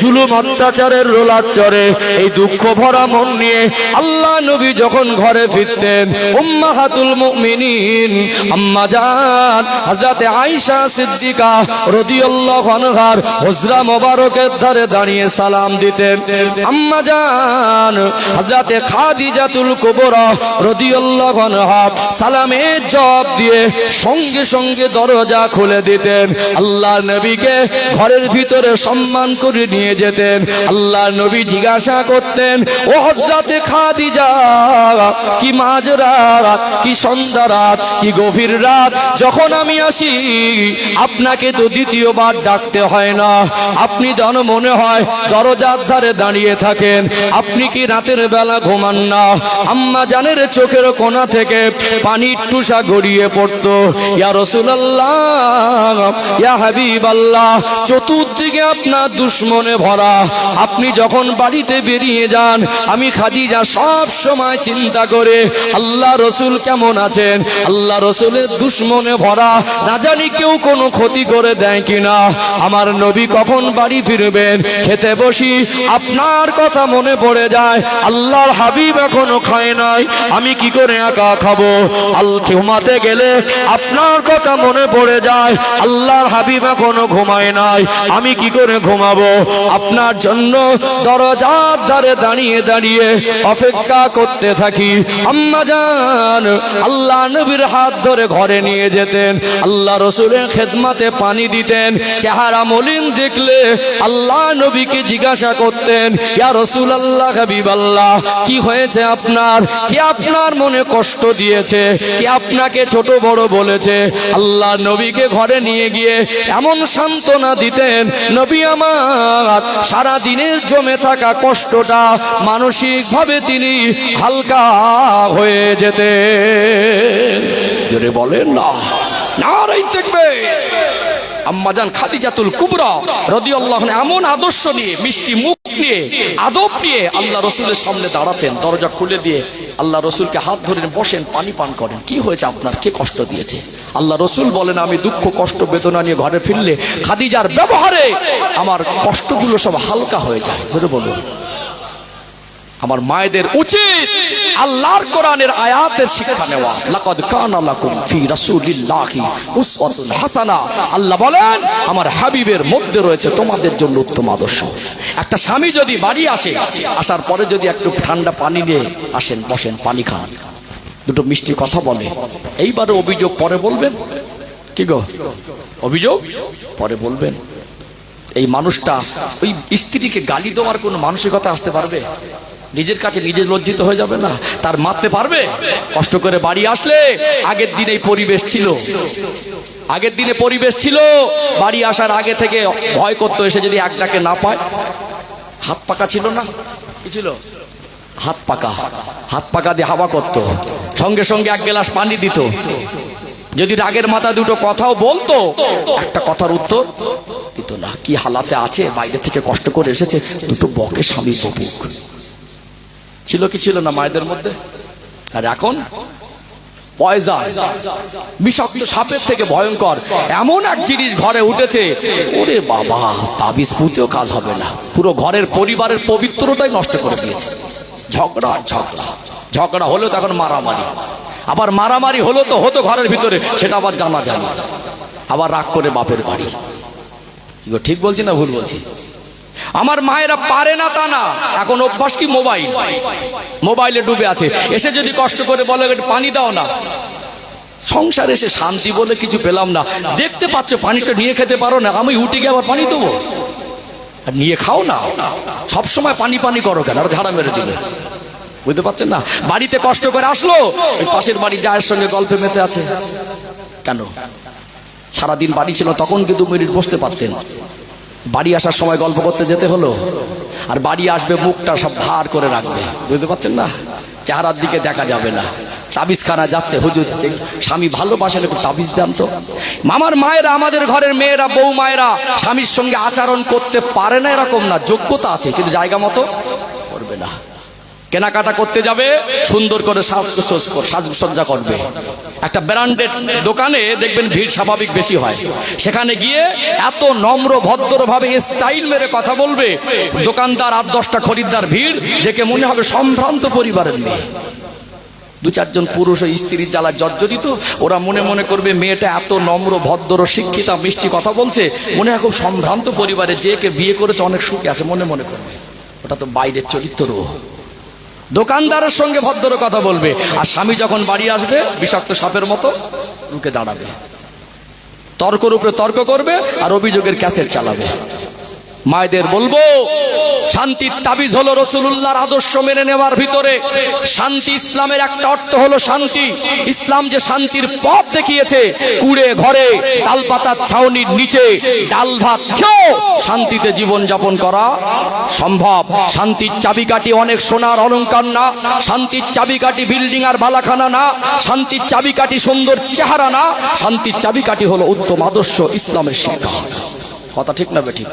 জুলুম অত্যাচারের রোলার চড়ে। এই দুঃখ ভরা মন নিয়ে আল্লাহ নবী যখন ঘরে ফিরতেন, উম্মাহাতুল মুমিনিন আম্মা জান হযরত আয়েশা সিদ্দিকা রাদিয়াল্লাহু আনহার হুজরা মোবারকের ধারে দাঁড়িয়ে সালাম দিতেন। আম্মা জান হযরত খাদিজাতুল কুবরা রাদিয়াল্লাহু আনহা সালামের জবাব দিয়ে সঙ্গে সঙ্গে দরজা খুলে দিতেন। আল্লাহ নবীকে ঘরের ভিতরে সম্মান করে নিয়ে যেতেন। আল্লাহ নবী জিজ্ঞাসা করতেন, ও হযরত খাদিজা, কি মাঝরাত, কি সন্ধ্যা রাত, কি গভীর রাত, যখন আমি আসি আপনাকে তো দ্বিতীয়বার ডাকতে হয় না, আপনি যেন মনে হয় দরজার ধারে দাঁড়িয়ে থাকেন, আপনি কি রাতের বেলা ঘুমান না? আম্মা জানের চোখের কোণা থেকে পানির টুসা গড়িয়ে পড়তো। ইয়া রাসূলুল্লাহ, ইয়া হাবিবাল্লাহ, চতুর্দিকে আপনার দুশমনে ভরা, আপনি যখন বাড়িতে বেরিয়ে যান আমি খাদিজা সব সময় চিন্তা করে আল্লাহ রাসূল রসুল কেমন আছেন? আল্লাহ রসুলের দুশ্মনে ভরা, না জানি কেউ কোনো ক্ষতি করে দেয় কিনা। আমার নবী কখন বাড়ি ফিরবেন? খেতে বসি আপনার কথা মনে পড়ে যায়, আল্লাহর হাবিব এখনো খায় নাই, আমি কি করে একা খাবো? ঘুমাতে গেলে আপনার কথা মনে পড়ে যায়, আল্লাহর হাবিব এখনো ঘুমায় নাই, আমি কি করে ঘুমাবো? আপনার জন্য দরজার ধারে দাঁড়িয়ে দাঁড়িয়ে অপেক্ষা করতে থাকি। আম্মা জান আল্লাহ নবীর হাত ধরে ঘরে নিয়ে যেতেন, আল্লাহ রসুলের খেদমতে পানি দিতেন। চেহারা মলিন দেখলে আল্লাহ নবীকে জিজ্ঞাসা করতেন, ইয়া রাসূলুল্লাহ, হাবিবাল্লাহ, কি হয়েছে আপনার? কি আপনার মনে কষ্ট দিয়েছে? কি আপনাকে ছোট বড় বলেছে? আল্লাহ নবীকে ঘরে নিয়ে গিয়ে এমন সান্ত্বনা দিতেন, নবী আমার সারা দিনের জমে থাকা কষ্টটা মানসিকভাবে তিনি হালকা হয়ে যেতেন। জোরে বলেন না, নারায়ে তাকবীর। আম্মাজান খাদিজাতুল কুবরা রাদিয়াল্লাহু আনহা এমন আদর্শ নিয়ে, মিষ্টি মুখ নিয়ে, আদব নিয়ে আল্লাহ রসুলের সামনে দাঁড়াতেন, দরজা খুলে দিয়ে আল্লাহ রসুলকে হাত ধরে বসেন, পানি পান করেন। কি হয়েছে আপনার? কে কষ্ট দিয়েছে? আল্লাহ রসুল বলেন, আমি দুঃখ কষ্ট বেদনা নিয়ে ঘরে ফিরলে খাদিজার ব্যবহারে আমার কষ্টগুলো সব হালকা হয়ে যায়। ধরে বলুন, আমার মায়েদের উচিত আল্লাহর কোরআনের আয়াতের শিক্ষা নেওয়া। লাকাদ কানা লাকুম ফি রাসূলিল্লাহি উসওয়াতুন হাসানা। আল্লাহ বলেন, আমার হাবিবের মধ্যে রয়েছে তোমাদের জন্য উত্তম আদর্শ। একটা স্বামী যদি বাড়ি আসে, আসার পরে যদি একটু ঠান্ডা পানি নিয়ে আসেন, বসেন, পানি খান, দুটো মিষ্টি কথা বলে, এইবারে অভিযোগ পরে বলবেন। কি গো, অভিযোগ পরে বলবেন? এই মানুষটা ওই স্ত্রীকে গালি দেওয়ার কোনো মানসিকতা আসতে পারবে? নিজের কাছে নিজে লজ্জিত হয়ে যাবে না? তার মারতে পারবে? কষ্ট করে বাড়ি আসলে, আগের দিনে পরিবেশ ছিল, আগের দিনে পরিবেশ ছিল, বাড়ি আসার আগে থেকে ভয় করতো, এসে যদি এক ডাকে না পায়। হাত পাকা ছিল না? কি ছিল? হাত পাকা। হাত পাকা দিয়ে হাওয়া করতো, সঙ্গে সঙ্গে এক গ্লাস পানি দিত। যদি রাগের মাথা দুটো কথাও বলতো, একটা কথার উত্তর দিত না। কি হালাতে আছে, বাইরে থেকে কষ্ট করে এসেছে, দুটো বকে স্বামী বপুক। ছিল কি ছিল না মায়েদের মধ্যে? আর এখন পয়জা, বিষাক্ত সাপের থেকে ভয়ঙ্কর এমন এক জিনিস ঘরে উঠেছে, ওরে বাবা, তাবিজ পুঁতেও কাজ হবে না, পুরো ঘরের পরিবারের পবিত্রতাই নষ্ট করে দিয়েছে। ঝগড়া ঝগড়া ঝগড়া হলো তখন মারামারি, আবার মারামারি হলো তো হতো ঘরের ভিতরে, সেটা আবার জানা যায় না, আবার রাগ করে বাপের বাড়ি। ঠিক বলছি না ভুল বলছি? আমার মায়েরা পারে না তা না, এখন অভ্যাস কি মোবাইল, মোবাইলে ডুবে আছে। এসে যদি কষ্ট করে বলে একটু পানি দাও না, সংসারে এসে শান্তি বলে কিছু পেলাম না। দেখতে পাচ্ছ পানিটা নিয়ে খেতে পারো না, আমি উঠে গিয়ে আবার পানি দেবো? আর নিয়ে খাও না, সবসময় পানি পানি করো কেন? আর ঝাড়া মেরে দিলে, বুঝতে পারছেন না? বাড়িতে কষ্ট করে আসলো, ওই পাশের বাড়ি জায়ের সঙ্গে গল্পে মেতে আছে। কেন? সারাদিন বাড়ি ছিল, তখন কি 2 মিনিট বসতে পারতেন? বাড়ি আসার সময় গল্প করতে যেতে হলো। আর বাড়ি আসবে, মুখটা সব ভার করে রাখবে, বুঝতে পারছেন না? চেহারার দিকে দেখা যাবে না। তাবিজখানা যাচ্ছে, হুজুর স্বামী ভালোবাসেন, একটু তাবিজ দেন তো। মামার মায়েরা, আমাদের ঘরের মেয়েরা, বউ মায়েরা স্বামীর সঙ্গে আচরণ করতে পারে না এরকম না, যোগ্যতা আছে, কিন্তু জায়গা মতো করবে না। কেনাকাটা করতে যাবে, সুন্দর করে সাজসজ্জা করবে। একটা ব্র্যান্ডেড দোকানে দেখবেন ভিড় স্বাভাবিক বেশি হয়, সেখানে গিয়ে এত নম্র ভদ্রভাবে স্টাইল মেরে কথা বলবে, দোকানদার 8-10টা খরিদ্দার ভিড় দেখে মনে হবে সম্ভ্রান্ত পরিবারের মেয়ে। 2-4 জন পুরুষ ওই স্ত্রীর জ্বালা জর্জরিত, ওরা মনে মনে করবে মেয়েটা এত নম্র ভদ্র শিক্ষিতা মিষ্টি কথা বলছে, মনে হয় খুব সম্ভ্রান্ত পরিবারে, যে কে বিয়ে করেছে অনেক সুখে আছে, মনে মনে করবে। ওটা তো বাইরের চরিত্র। দোকানদারের সঙ্গে ভদ্র কথা বলবে, আর স্বামী যখন বাড়ি আসবে বিষাক্ত সাপের মতো রুখে দাঁড়াবে, তর্কের উপরে তর্ক করবে, আর অভিযোগের ক্যাসেট চালাবে। মায়েদের বলবো, শান্তির তাবিজ হলো রাসূলুল্লাহর আদর্শ মেনে নেওয়ার ভিতরে শান্তি। ইসলামের একটা অর্থ হলো শান্তি। ইসলাম যে শান্তির পথ দেখিয়েছে, কুড়ে ঘরে তালপাতার ছাউনির নিচে ডাল ভাত খেয়ে শান্তিতে জীবন যাপন করা সম্ভব। শান্তির চাবিকাঠি অনেক সোনার অলংকার না, শান্তির চাবিকাঠি বিল্ডিং আর বালাখানা না, শান্তির চাবিকাঠি সুন্দর চেহারা না, শান্তির চাবিকাঠি হলো উত্তম আদর্শ, ইসলামের শিক্ষা। কথা ঠিক না বেঠিক?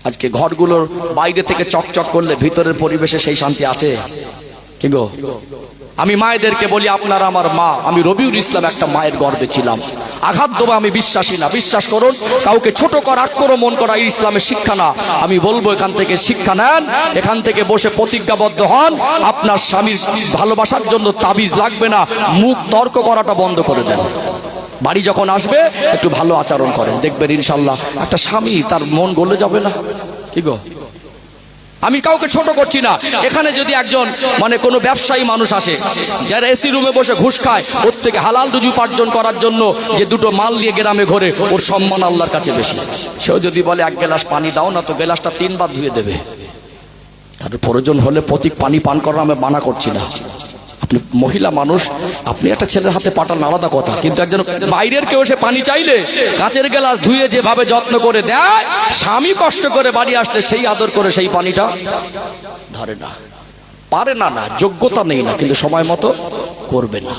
আজকে ঘরগুলোর বাইরে থেকে চকচক করলে ভিতরের পরিবেশে সেই শান্তি আছে? কি গো, আমি মায়েদেরকে বলি আপনারা আমার মা। আমি রবিউল ইসলাম একটা মায়ের গর্ভে ছিলাম। আঘাত দেবো আমি বিশ্বাসী না। বিশ্বাস করুন, কাউকে ছোট করা, আক্রমণ করা এই ইসলামের শিক্ষা না। আমি বলবো এখান থেকে শিক্ষা নেন, এখান থেকে বসে প্রতিজ্ঞাবদ্ধ হন। আপনার স্বামীর ভালোবাসার জন্য তাবিজ লাগবে না, মুখ তর্ক করাটা বন্ধ করে দেন। বাড়ি যখন আসবে একটু ভালো আচরণ করেন, দেখবেন ইনশাল্লাহ একটা স্বামী তার মন গলে যাবে না। কি গো, আমি কাউকে ছোট করছি না। এখানে যদি একজন মানে কোনো ব্যবসায়ী মানুষ আসে, যারা এসি রুমে বসে ঘুষ খায়, ওর থেকে হালাল রুজি উপার্জন করার জন্য যে দুটো মাল নিয়ে গ্রামে ঘোরে, ওর সম্মান আল্লাহর কাছে বেশি। সেও যদি বলে এক গ্লাস পানি দাও না, তো গ্লাসটা 3 বার ধুয়ে দেবে। তার প্রয়োজন হলে প্রতীক পানি পান করা আমি মানা করছি না। আপনি মহিলা মানুষ, আপনি একটা ছেলের হাতে পাঠান আলাদা কথা, কিন্তু একজন বাইরের কেউ এসে পানি চাইলে কাঁচের গ্লাস ধুয়ে যেভাবে যত্ন করে দেয়, স্বামী কষ্ট করে বাড়ি আসলে সেই আদর করে সেই পানিটা ধরে না, পারে না, না যোগ্যতা নেই না, কিন্তু সময় মতো করবে না।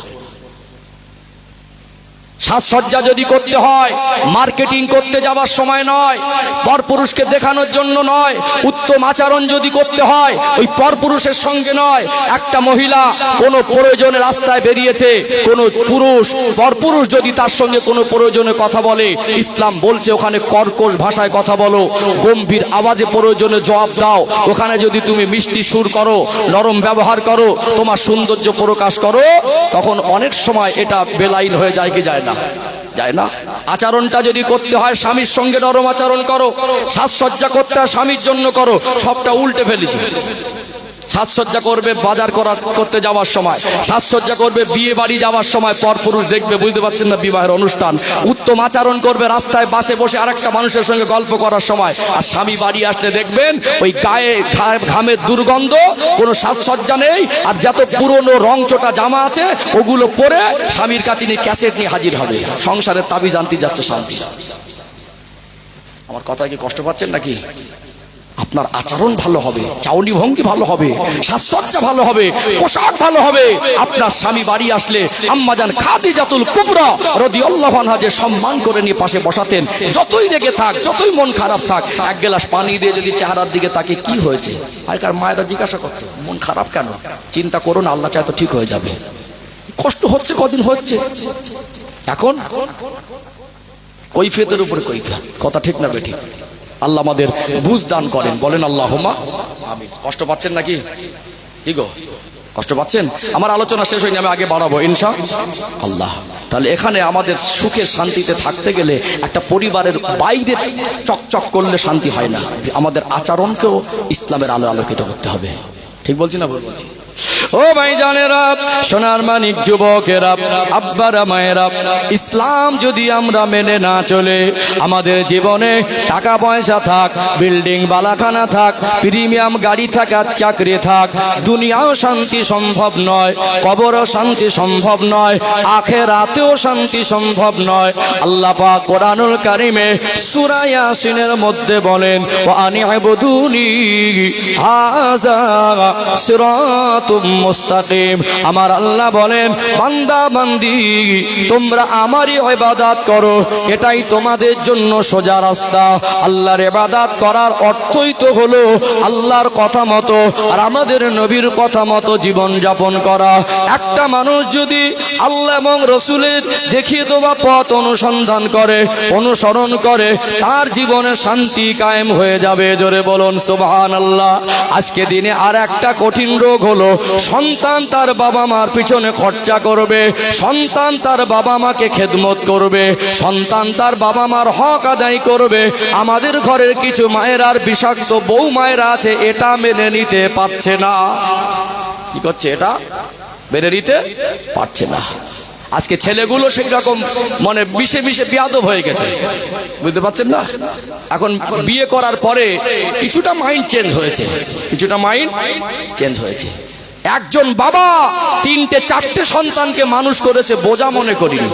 সাজসজ্জা যদি করতে হয়, মার্কেটিং করতে যাওয়ার সময় নয়, পরপুরুষকে দেখানোর জন্য নয়। উত্তম আচরণ যদি করতে হয়, ওই পরপুরুষের সঙ্গে নয়। একটা মহিলা কোনো প্রয়োজনে রাস্তায় বেরিয়েছে, কোনো পুরুষ পরপুরুষ যদি তার সঙ্গে কোনো প্রয়োজনে কথা বলে, ইসলাম বলছে ওখানে কর্কশ ভাষায় কথা বলো, গম্ভীর আওয়াজে প্রয়োজনে জবাব দাও। ওখানে যদি তুমি মিষ্টি সুর করো, নরম ব্যবহার করো, তোমার সৌন্দর্য প্রকাশ করো, তখন অনেক সময় এটা বেলাইন হয়ে যায় কি যায় না? যায় না। আচরণটা যদি করতে হয় স্বামীর সঙ্গে নরম আচরণ করো, সাজসজ্জা করতে হয় স্বামীর জন্য করো। সবটা উল্টে ফেলেছি। সাজসজ্জা করবে বাজার করতে যাওয়ার সময়, সাজসজ্জা করবে বিয়ে বাড়ি যাওয়ার সময়, পরপুরুষ দেখবে, বুঝতে পারছেন না, বিবাহের অনুষ্ঠান। উত্তম আচরণ করবে রাস্তায় বাসে বসে আরেকটা মানুষের সঙ্গে গল্প করার সময়। আর স্বামী বাড়ি আসলে দেখবেন ওই গায়ে ঘামের দুর্গন্ধ, কোনো সাজসজ্জা নেই, আর যত পুরনো রং চোটা জামা আছে ওগুলো পরে স্বামীর কাছে নিয়ে ক্যাসেট নিয়ে হাজির হবে। সংসারের তাবিজ আনতে যাচ্ছে শান্তি। আমার কথা কি কষ্ট পাচ্ছেন নাকি? আপনার আচরণ ভালো হবে, চাউনি ভঙ্গি ভালো হবে, সাজসজ্জা ভালো হবে, পোশাক ভালো হবে। আপনার স্বামী বাড়ি আসলে আম্মাজান খাদিজাতুল কুবরা রাদিয়াল্লাহু আনহা যে সম্মান করে নিয়ে পাশে বসাতেন, যতই রেগে থাক, যতই মন খারাপ থাক, এক গ্লাস পানি দিয়ে যদি চেহারার দিকে তাকে কি হয়েছে, আগেকার মায়েরা জিজ্ঞাসা করতো মন খারাপ কেন? চিন্তা করো না, আল্লাহ চায় তো ঠিক হয়ে যাবে। কষ্ট হচ্ছে, কদিন হচ্ছে, এখন কৈফিয়তের উপরে কৈফিয়ত। কথা ঠিক না বেঠিক? আল্লাহ আমাদের বুঝ দান করেন, বলেন আল্লাহুম্মা আমিন। কষ্ট পাচ্ছেন নাকি? কি গো, কষ্ট পাচ্ছেন? আমার আলোচনা শেষ হয়নি, আমি আগে বাড়াবো ইনশাআল্লাহ। তাহলে এখানে আমাদের সুখে শান্তিতে থাকতে গেলে একটা পরিবারের বাইরে চকচক করলে শান্তি হয় না, আমাদের আচরণকেও ইসলামের আলো আলোকিত করতে হবে। ঠিক বলছি না? বলছি। ও ভাইজানেরা, সোনার মানিক যুবকেরা, আব্বারা মায়েরা, ইসলাম যদি আমরা মেনে না চলে, আমাদের জীবনে টাকা পয়সা থাক, বিল্ডিং বালাখানা থাক, প্রিমিয়াম গাড়ি থাক, আর চাকরি থাক, দুনিয়াও শান্তি সম্ভব নয়, কবরও শান্তি সম্ভব নয়, আখিরাতেও শান্তি সম্ভব নয়। আল্লাহ পাক কোরআনুল কারীমে সূরা ইয়াসিনের মধ্যে বলেন, ওয়া আনি'বুদুনি হাযা সিরাতুম মুস্তাকিম। আমার আল্লাহ বলেন, বান্দা বান্দি তোমরা আমারই ইবাদত করো, এটাই তোমাদের জন্য সোজা রাস্তা। আল্লাহর ইবাদত করার অর্থই তো হলো আল্লাহর কথা মতো আর আমাদের নবীর কথা মতো জীবন যাপন করা। একটা মানুষ যদি আল্লাহ এবং রাসূলের দেখিয়ে দেওয়া পথ অনুসরণ করে, তার জীবনে শান্তি কায়েম হয়ে যাবে। জোরে বলুন সুবহানাল্লাহ। আজকে দিনে আর একটা কঠিন রোগ হলো, সন্তান তার বাবা মার পিছনে খরচা করবে, সন্তান তার বাবা মাকে খেদমত করবে, সন্তান তার বাবা মার হক আদায় করবে। আমাদের ঘরের কিছু মায়ের আর বিষাক্ত বউ মায়েরা আছে, এটা মেনে নিতে পারছে না। কি করছে? এটা মেনে নিতে পারছে না। আজকে ছেলেগুলো সেই রকম মানে মিশে মিশে বিয়াদব হয়ে গেছে, বুঝতে পারছেন না? এখন বিয়ে করার পরে কিছুটা মাইন্ড চেঞ্জ হয়েছে, একজন বাবা 3-4টে সন্তানকে মানুষ করেছে, বোঝা মনে করিনি।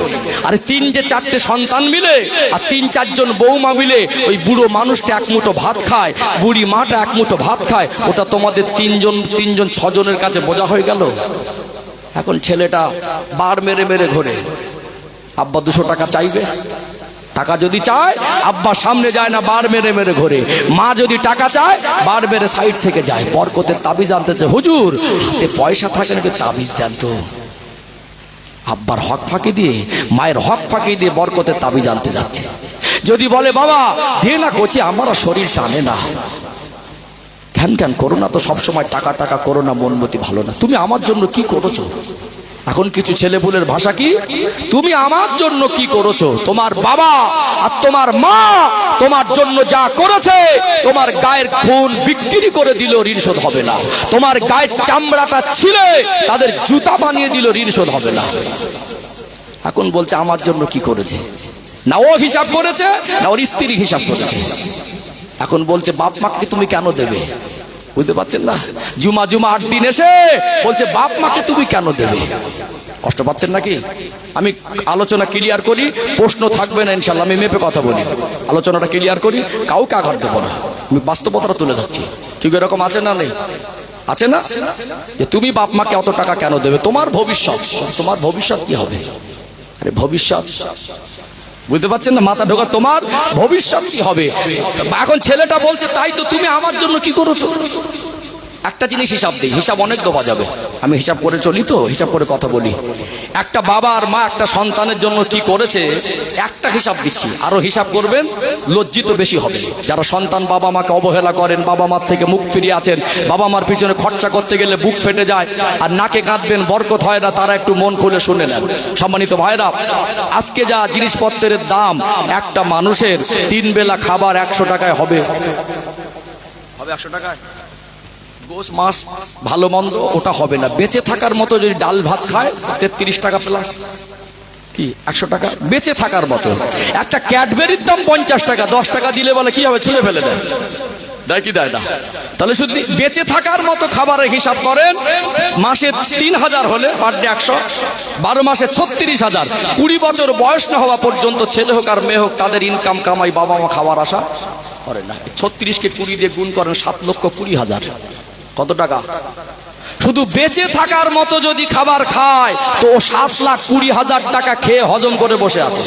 আর 3-4টে সন্তান মিলে আর 3-4 জন বৌমা মিলে ওই বুড়ো মানুষটা এক মুঠো ভাত খায়, বুড়ি মাটা এক মুঠো ভাত খায়, ওটা তোমাদের 3 জনের কাছে বোঝা হয়ে গেল। এখন ছেলেটা বার মেরে মেরে ঘোরে, আব্বা 200 টাকা চাইবে, টাকা যদি চায় আব্বা সামনে যায় না, বার মেরে মেরে ঘোরে। মা যদি টাকা চায় বার মেরে সাইড থেকে যায়। বরকতের তাবিজ আনতেছে, হুজুর হাতে পয়সা থাকে না, তাবিজ দেন তো। আব্বার হক ফাঁকি দিয়ে, মায়ের হক ফাঁকি দিয়ে বরকতের তাবিজ আনতে যাচ্ছে। যদি বলে বাবা দে না, কোচি আমারও শরীর টানে না। ঘ্যান ঘ্যান করো না তো, সবসময় টাকা টাকা করো না, মনমতি ভালো না। তুমি আমার জন্য কি করেছো? এখন কিছু ছেলেপুলের ভাষা কি, তুমি আমার জন্য কি করেছো? তোমার বাবা আর তোমার মা তোমার জন্য যা করেছে, তোমার গায়ের খুন বিক্রি করে দিল, ঋণ শোধ হবে না। তোমার গায়ের চামড়াটা ছিলে তাদের জুতা বানিয়ে দিল, ঋণ শোধ হবে না। এখন বলছে আমার জন্য কি করেছে? না ও হিসাব করেছে, না ওর স্ত্রী হিসাব করেছে। এখন বলছে বাপ মাকে তুমি কেন দেবে? বুঝতে পারছেন না? জুমা 8 দিন এসে বলছে বাপ মাকে তুমি কেন দেবে? কষ্ট পাচ্ছেন নাকি? আমি আলোচনা ক্লিয়ার করি, প্রশ্ন থাকবে না ইনশাল্লাহ। আমি মেপে কথা বলি, আলোচনাটা ক্লিয়ার করি, কাউকে আঘাত দেবো না। আমি বাস্তবতা তুলে ধরছি। কেউ এরকম আছে না? নেই? আছে না? যে তুমি বাপ মাকে অত টাকা কেন দেবে? তোমার ভবিষ্যৎ, তোমার ভবিষ্যৎ কি হবে? আরে ভবিষ্যৎ বুঝতে পারছেন না? মাথা ঢোকা, তোমার ভবিষ্যৎ কি হবে? এখন ছেলেটা বলছে তাই তো, তুমি আমার জন্য কি করেছো? একটা জিনিস হিসাব দিই, হিসাব অনেক দেওয়া যাবে। আমি হিসাব করে চলি তো, হিসাব করে কথা বলি। একটা বাবা আর মা একটা সন্তানের জন্য কি করেছে একটা হিসাব দিচ্ছি, আরো হিসাব করবেন লজ্জিত বেশি হবে। যারা সন্তান বাবা মাকে অবহেলা করেন, বাবা মার থেকে মুখ ফিরিয়ে আছেন, বাবা মার পিছনে খরচা করতে গেলে বুক ফেটে যায় আর নাকে কাঁদবেন, বরকত হয় না, তারা একটু মন খুলে শুনে নেন। সম্মানিত ভাইরা, আজকে যা জিনিসপত্রের দাম, একটা মানুষের 3 বেলা খাবার 100 টাকায় হবে। 100 টাকায় গোশ মাছ ভালো মন্দ ওটা হবে না। বেঁচে থাকার মতো যদি ডাল ভাত খায় 33 টাকা প্লাস কি 100 টাকা বেঁচে থাকার মতো। একটা ক্যাডবেরির দাম 50 টাকা, 10 টাকা দিলে বলে কি হবে, ছুঁড়ে ফেলে দেয়। দেয় কি দেয় না? তাহলে শুধু বেঁচে থাকার মতো খাবারের হিসাব করেন, মাসে 3000 হলে পার ডে 100, 12 মাসে 36,000। 20 বছর বয়স না হওয়া পর্যন্ত ছেলে হোক আর মেয়ে হোক তাদের ইনকাম কামাই বাবা মা খাবার আশা করে না। 36কে 20 দিয়ে গুণ করেন 7,20,000। কত টাকা? শুধু বেঁচে থাকার মতো যদি খাবার খায় তো 7,20,000 টাকা খেয়ে হজম করে বসে আছে।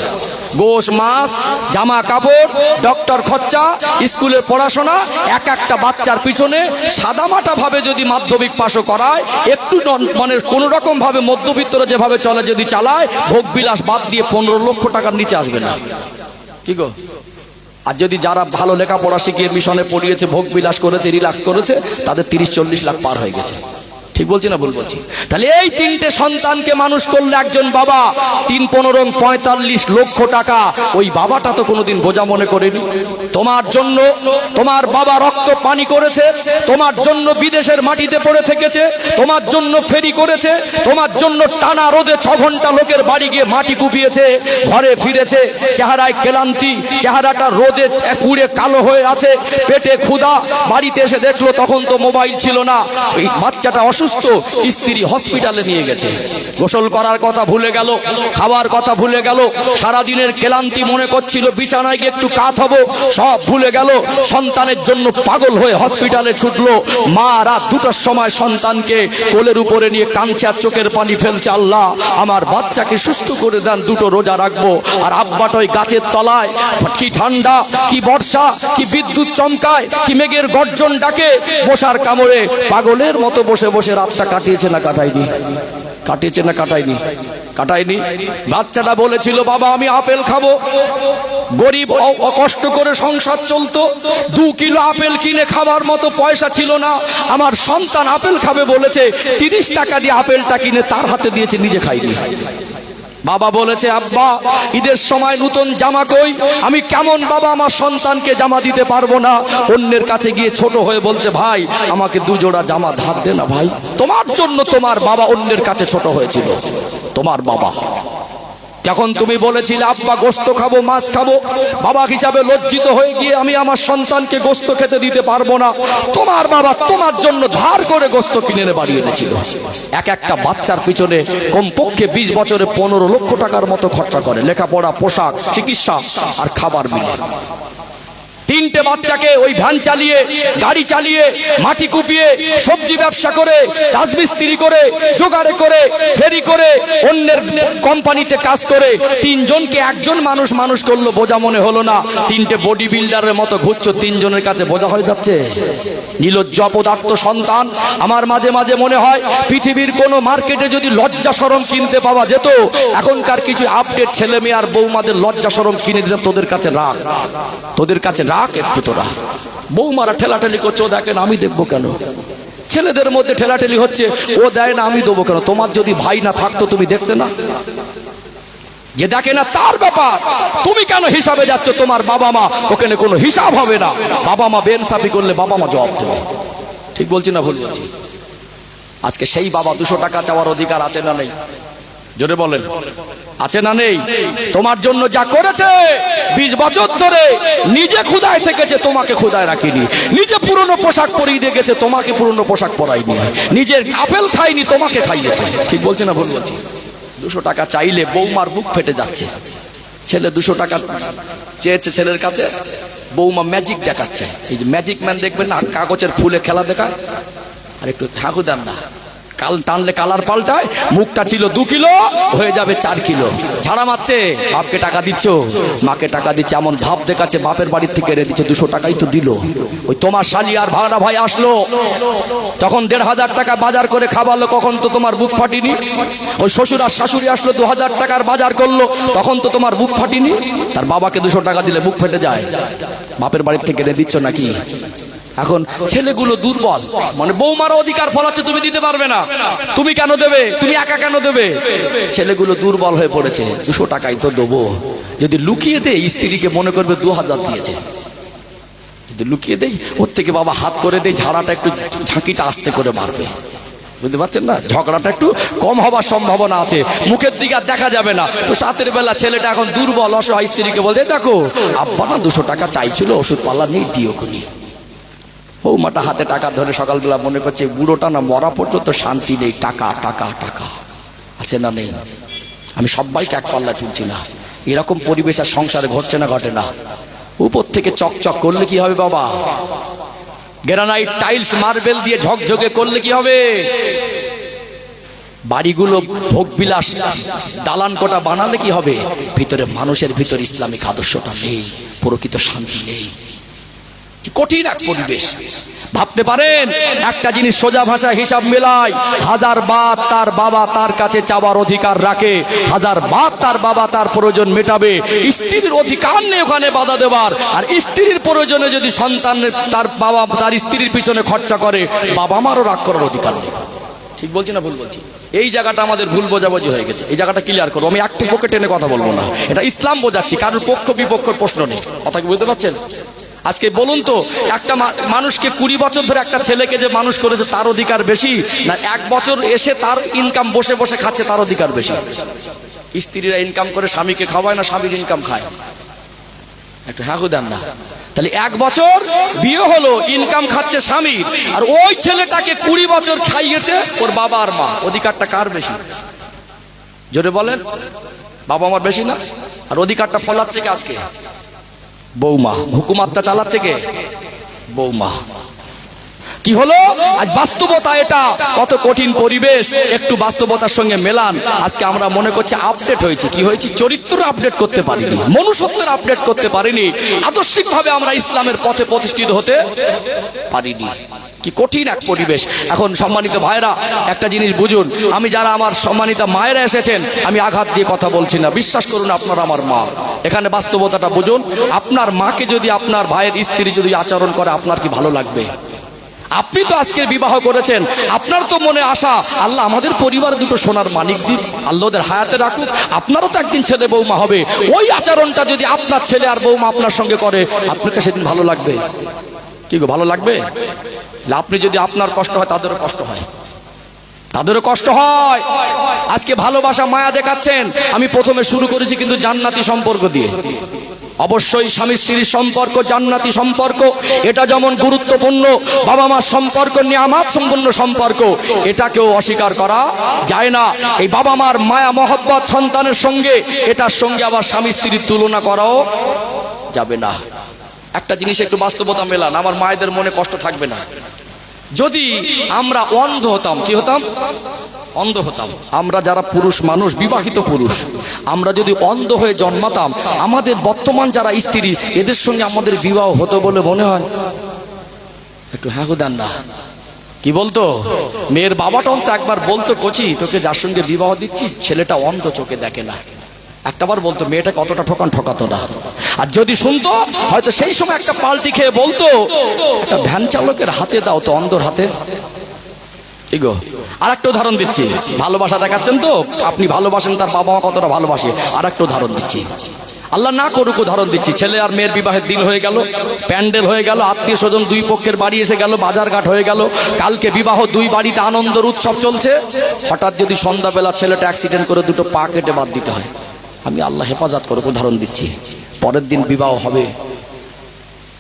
গোশ মাছ, জামা কাপড়, ডক্টর খরচা, স্কুলের পড়াশোনা, এক একটা বাচ্চার পিছনে সাদামাটা ভাবে যদি মাধ্যমিক পাশও করায়, একটু মানে কোনো রকম ভাবে মধ্যবিত্তরা যেভাবে চলে যদি চালায়, ভোগ বিলাস বাদ দিয়ে 15 লক্ষ টাকার নিচে আসবে না। কি গো? আর যদি যারা ভালো লেখাপড়া শিখিয়ে মিশনে পড়িয়েছে, ভোগ বিলাস করেছে, রিল্যাক্স করেছে, তাদের 30-40 লাখ পার হয়ে গেছে। ঠিক বলছি না ভুল বলছি? তাহলে এই 3টে সন্তানকে মানুষ করলে একজন বাবা 3-15-45 লক্ষ টাকা, ওই বাবাটা তো কোনোদিন বোঝা মনে করেনি। তোমার জন্য তোমার বাবা রক্ত পানি করেছে, তোমার জন্য বিদেশের মাটিতে পড়ে থেকেছে, তোমার জন্য ফেরি করেছে, তোমার জন্য টানা রোদে 6 ঘন্টা লোকের বাড়ি গিয়ে মাটি কুপিয়েছে, ঘরে ফিরেছে চেহারায় ক্লান্তি, চেহারাটা রোদে পুড়ে কালো হয়ে আছে, পেটে ক্ষুধা। বাড়িতে এসে দেখলো তখন তো মোবাইল ছিল না, ওই বাচ্চাটা অসুস্থ, স্ত্রী হসপিটালে নিয়ে গেছে। গোসল করার কথা ভুলে গেল, খাবার কথা ভুলে গেল, সারাদিনের ক্লান্তি মনে করছিল বিছানায় গিয়ে একটু কাত হবো, সব ভুলে গেল। সন্তানের জন্য পাগল হয়ে হসপিটালে ছুটলো। মা রাত 2টার সময় সন্তানকে কোলের উপরে নিয়ে কাঁদছে আর চোখের পানি ফেলছে, আল্লাহ আমার বাচ্চাকে সুস্থ করে দেন, 2টো রোজা রাখবো। আর আব্বাটা ওই গাছের তলায়, কি ঠান্ডা, কি বর্ষা, কি বিদ্যুৎ চমকায়, কি মেঘের গর্জন ডাকে, বসার কামড়ে পাগলের মতো বসে বসে রাতটা কাটিয়েছে না কাটায়নি? কাটিয়েছে না কাটায়নি? কাটায়নি। বাচ্চাটা বলেছিল বাবা আমি আপেল খাবো। গরিব কষ্ট করে সংসার চলতো, 2 কিলো আপেল কিনে খাবার মতো পয়সা ছিল না। আমার সন্তান আপেল খাবে বলেছে, 30 টাকা দিয়ে আপেলটা কিনে তার হাতে দিয়েছে, নিজে খাইনি। বাবা বলেছে আব্বা ঈদের সময় নতুন জামা কই, আমি কেমন বাবা আমার সন্তানকে জামা দিতে পারবো না। অন্যের কাছে গিয়ে ছোট হয়ে বলছে ভাই আমাকে 2 জোড়া জামা ধার দে না ভাই। তোমার জন্য তোমার বাবা অন্যের কাছে ছোট হয়েছিল, তোমার বাবা। যখন তুমি বলেছিলে আব্বা গোস্ত খাবো, মাছ খাবো, বাবা হিসাবে লজ্জিত হয়ে গিয়ে আমি আমার সন্তানকে গোস্ত খেতে দিতে পারবো না, তোমার বাবা তোমার জন্য ধার করে গোস্ত কিনে এনে বাড়ি এনেছিল। এক একটা বাচ্চার পিছনে কমপক্ষে 20 বছরে 15 লক্ষ টাকার মতো খরচা করে, লেখাপড়া, পোশাক, চিকিৎসা আর খাবার মিলে। তিনটে বাচ্চাকে ওই ভ্যান চালিয়ে, গাড়ি চালিয়ে, মাটি কুপিয়ে, সবজি ব্যবসা করে, রাজমিস্ত্রি করে, জোগাড়ে করে, ফেরি করে, অন্যের কোম্পানিতে কাজ করে তিনজনকে একজন মানুষ মানুষ করলো, বোঝা মনে হলো না? তিনটে বডি বিল্ডারের মতো ঘুরছো, তিনজনের কাছে বোঝা হয়ে যাচ্ছে। নির্লজ্জ অপদার্থ সন্তান। আমার মাঝে মাঝে মনে হয় পৃথিবীর কোনো মার্কেটে যদি লজ্জা শরম কিনতে পাওয়া যেত, এখনকার কিছু আপডেট ছেলে মেয়ে আর বৌমাদের লজ্জা শরম কিনে দিতাম। তোদের কাছে রাখ, তোদের কাছে রাখ একটু তোরা। বৌমারা ঠেলাঠেলি করছে, ও দেখেন আমি দেখবো কেন? ছেলেদের মধ্যে ঠেলাঠেলি হচ্ছে, ও দেয় না আমি দেবো কেন? তোমার যদি ভাই না থাকতো তুমি দেখতে না? যে দেখে না তার ব্যাপার, তুমি কেন হিসাবে যাচ্ছ? তোমার বাবা মা, ওখানে কোনো হিসাব হবে না। বাবা মা বেনসাফি করলে বাবা মা জবাব দেবে। ঠিক বলছি না ভুল বলছি? আজকে সেই বাবা 200 টাকা চাওয়ার অধিকার আছে না নেই? জোরে বলেন, আছে না নেই? তোমার জন্য যা করেছে 20 বছর ধরে, নিজে ক্ষুধায় থেকেছে, তোমাকে ক্ষুধায় রাখিনি। নিজে পুরনো পোশাক পরিয়ে দিয়ে গেছে, তোমাকে পুরনো পোশাক পরাইনি। নিজের আপেল খাইনি, তোমাকে খাইয়েছে। ঠিক বলছি না ভুল বলছি? 200 টাকা চাইলে বৌমার বুক ফেটে যাচ্ছে। ছেলে 200 টাকা চেয়েছে ছেলের কাছে, বৌমা ম্যাজিক দেখাচ্ছে। এই যে ম্যাজিক ম্যান দেখবেন না, কাগজের ফুলে খেলা দেখায়, আর একটু ঠাকুর দেন না, কাল টানলে কালার পাল্টায়। মুখটা ছিল 2 কিলো, হয়ে যাবে 4 কিলো। ঝাড়া মারছে, বাপকে টাকা দিচ্ছ, মাকে টাকা দিচ্ছে, এমন ভাব দেখাচ্ছে বাপের বাড়ির থেকে এনে দিচ্ছে। 200 টাকাই তো দিল। ওই তোমার শালি আর ভাড়া ভাই আসলো, তখন 1500 টাকা বাজার করে খাওয়ালো, কখন তো তোমার বুক ফাটিনি? ওই শ্বশুর আর শাশুড়ি আসলো, 2000 টাকার বাজার করলো, তখন তো তোমার বুক ফাটিনি? তার বাবাকে 200 টাকা দিলে বুক ফেটে যায়। বাপের বাড়ির থেকে এনে দিচ্ছ নাকি? এখন ছেলেগুলো দুর্বল, মানে বৌমার অধিকার ফলাচ্ছে, তুমি দিতে পারবে না। তুমি কেন দেবে? তুমি একা কেন দেবে? ছেলেগুলো দুর্বল হয়ে পড়েছে। 200 টাকাই তো দেবো। যদি লুকিয়ে দেয়, স্ত্রীকে মনে করবে 2000 দিয়েছে। যদি লুকিয়ে দেয়, ওর থেকে বাবা হাত করে দেয়, ঝাড়াটা একটু, ঝাঁকিটা আস্তে করে মারবে। বুঝতে পারছেন না? ঝগড়াটা একটু কম হবার সম্ভাবনা আছে, মুখের দিকে আর দেখা যাবে না। তো রাতের বেলা ছেলেটা এখন দুর্বল অসহায়, স্ত্রীকে বলতে, দেখো আব্বা না 200 টাকা চাইছিল, ওষুধ পাল্লা নেই, দিও খুনি। বৌমাটা হাতে টাকা ধরে সকালবেলা মনে করছে, বুড়োটা না মরা পর্যন্ত শান্তি নেই, টাকা টাকা টাকা। আছে না নেই? আমি সবাইকে এক পাল্লা তুলছি না। এরকম পরিবেশ আর সংসারে ঘটছে না? ঘটে না? উপর থেকে চকচক করলে কি হবে বাবা? গ্রানাইট টাইলস মার্বেল দিয়ে ঝকঝকে করলে কি হবে? বাড়িগুলো ভোগবিলাস দালান কোটা বানালে কি হবে? ভিতরে মানুষের ভিতরে ইসলামিক আদর্শটা নেই, প্রকৃত শান্তি নেই। কি কঠিন এক পরিবেশ। ভাবতে পারেন, একটা জিনিস সোজা ভাষায় হিসাব মেলায়, 1000 বার তার বাবা তার কাছে চাওয়ার অধিকার রাখে, 1000 বার তার বাবা তার প্রয়োজন মেটাবে। স্ত্রীর অধিকার নেই ওখানে বাধা দেওয়ার। আর স্ত্রীর প্রয়োজনে যদি সন্তান তার বাবা তার স্ত্রীর পিছনে খরচা করে, বাবা মারও রাগ করার অধিকার নেই। ঠিক বলছি না ভুল বলছি? এই জায়গাটা আমাদের ভুল বোঝাবুঝি হয়ে গেছে। এই জায়গাটা ক্লিয়ার করবো। আমি একটু পক্ষে টেনে কথা বলবো না, এটা ইসলাম বোঝাচ্ছি, কারোর পক্ষ বিপক্ষের প্রশ্ন নেই। কথা কি বুঝতে পারছেন? আজকে বলুন তো, একটা মানুষকে 20 বছর ধরে একটা ছেলেকে যে মানুষ করেছে, তার অধিকার বেশি না 1 বছর এসে তার ইনকাম বসে বসে খাচ্ছে, তার অধিকার বেশি? স্ত্রীরা ইনকাম করে স্বামীকে খাওয়ায় না স্বামীর ইনকাম খায়? একটু হ্যাঁ দেন না? তাহলে 1 বছর বিয়ে হলো, ইনকাম খাচ্ছে স্বামী, আর ওই ছেলেটাকে 20 বছর খাইয়েছে ওর বাবা আর মা। অধিকারটা কার বেশি? জোরে বলেন। বাবা মার বেশি না? আর অধিকারটা ফলাচ্ছে কে আজকে? বৌমা। হুকুমাতটা চালাচ্ছে কে? বৌমা। কি হলো আজ? বাস্তবতা এটা। কত কঠিন পরিবেশ, একটু বাস্তবতার সঙ্গে মেলান। আজকে আমরা মনে করছি আপডেট হয়েছে। কি হয়েছে? চরিত্র আপডেট করতে পারিনি, মনুষ্যত্বের আপডেট করতে পারিনি, আদর্শিকভাবে আমরা ইসলামের পথে প্রতিষ্ঠিত হতে পারিনি। কি কঠিন এক পরিবেশ। এখন সম্মানিত ভাইরা, একটা জিনিস বুঝুন, আমি যারা আমার সম্মানিত মায়েরা এসেছেন, আমি আঘাত দিয়ে কথা বলছি না, বিশ্বাস করুন আপনারা আমার মা। এখানে বাস্তবতাটা বুঝুন। আপনার মাকে যদি আপনার ভাইয়ের স্ত্রী যদি আচরণ করে, আপনার কি ভালো লাগবে? আপনি তো আজকে বিবাহ করেছেন, আপনার তো মনে আশা, আল্লাহ আমাদের পরিবার দুটো সোনার মানিক দিন, আল্লাহ ওদের হায়াতে রাখুক, আপনারও তো একদিন ছেলে বৌমা হবে। ওই আচরণটা যদি আপনার ছেলে আর বৌমা আপনার সঙ্গে করে, আপনাকে সেদিন ভালো লাগবে? কি গো, ভালো লাগবে? আপনি যদি আপনার কষ্ট হয়, তাদেরও কষ্ট হয়, তাদেরও কষ্ট হয়। আজকে ভালোবাসা মায়া দেখাচ্ছেন। আমি প্রথমে শুরু করেছি কিন্তু জান্নাতি সম্পর্ক দিয়ে। অবশ্যই স্বামী স্ত্রীর সম্পর্ক জান্নাতি সম্পর্ক, এটা যেমন গুরুত্বপূর্ণ, বাবা মার সম্পর্ক নিয়ামত সম্পূর্ণ সম্পর্ক, এটাকেও অস্বীকার করা যায় না। এই বাবা মার মায়া মহব্বত সন্তানের সঙ্গে, এটার সঙ্গে আবার স্বামী স্ত্রীর তুলনা করাও যাবে না। একটা জিনিস একটু বাস্তবতা মেলান, আমার মায়েদের মনে কষ্ট থাকবে না। যদি আমরা অন্ধ হতাম, কি হতাম? অন্ধ হতাম। আমরা যারা পুরুষ মানুষ, বিবাহিত পুরুষ, আমরা যদি অন্ধ হয়ে জন্মাতাম, আমাদের বর্তমান যারা স্ত্রী, এদের সঙ্গে আমাদের বিবাহ হতো বলে মনে হয়? একটু হ্যাঁ দেন না। কি বলতো? মেয়ের বাবাটা অন্ত একবার বলতো, কচি তোকে যার সঙ্গে বিবাহ দিচ্ছি ছেলেটা অন্ধ, চোখে দেখে না। একটাবার বলতো, মেয়েটা কতটা ঠকাতো না। আর যদি শুনতো, হয়তো সেই সময় একটা পাল্টি খেয়ে বলতো, একটা ভ্যান চালকের হাতে দাও তো, অন্ধর হাতে। এগো আর একটা উদাহরণ দিচ্ছি, ভালোবাসা দেখাচ্ছেন তো আপনি, ভালোবাসেন তার বাবা মা কতটা ভালোবাসে। আর একটা উদাহরণ দিচ্ছি, আল্লাহ না করুক উদাহরণ দিচ্ছি। ছেলে আর মেয়ের বিবাহের দিন হয়ে গেল, প্যান্ডেল হয়ে গেল, আত্মীয় স্বজন দুই পক্ষের বাড়ি এসে গেল, বাজারঘাট হয়ে গেল, কালকে বিবাহ, দুই বাড়িতে আনন্দের উৎসব চলছে। হঠাৎ যদি সন্ধ্যাবেলা ছেলেটা অ্যাক্সিডেন্ট করে দুটো পা কেটে বাদ দিতে হয়, আমি আল্লাহ হেফাজত করুক উদাহরণ দিচ্ছি, পরের দিন বিবাহ হবে,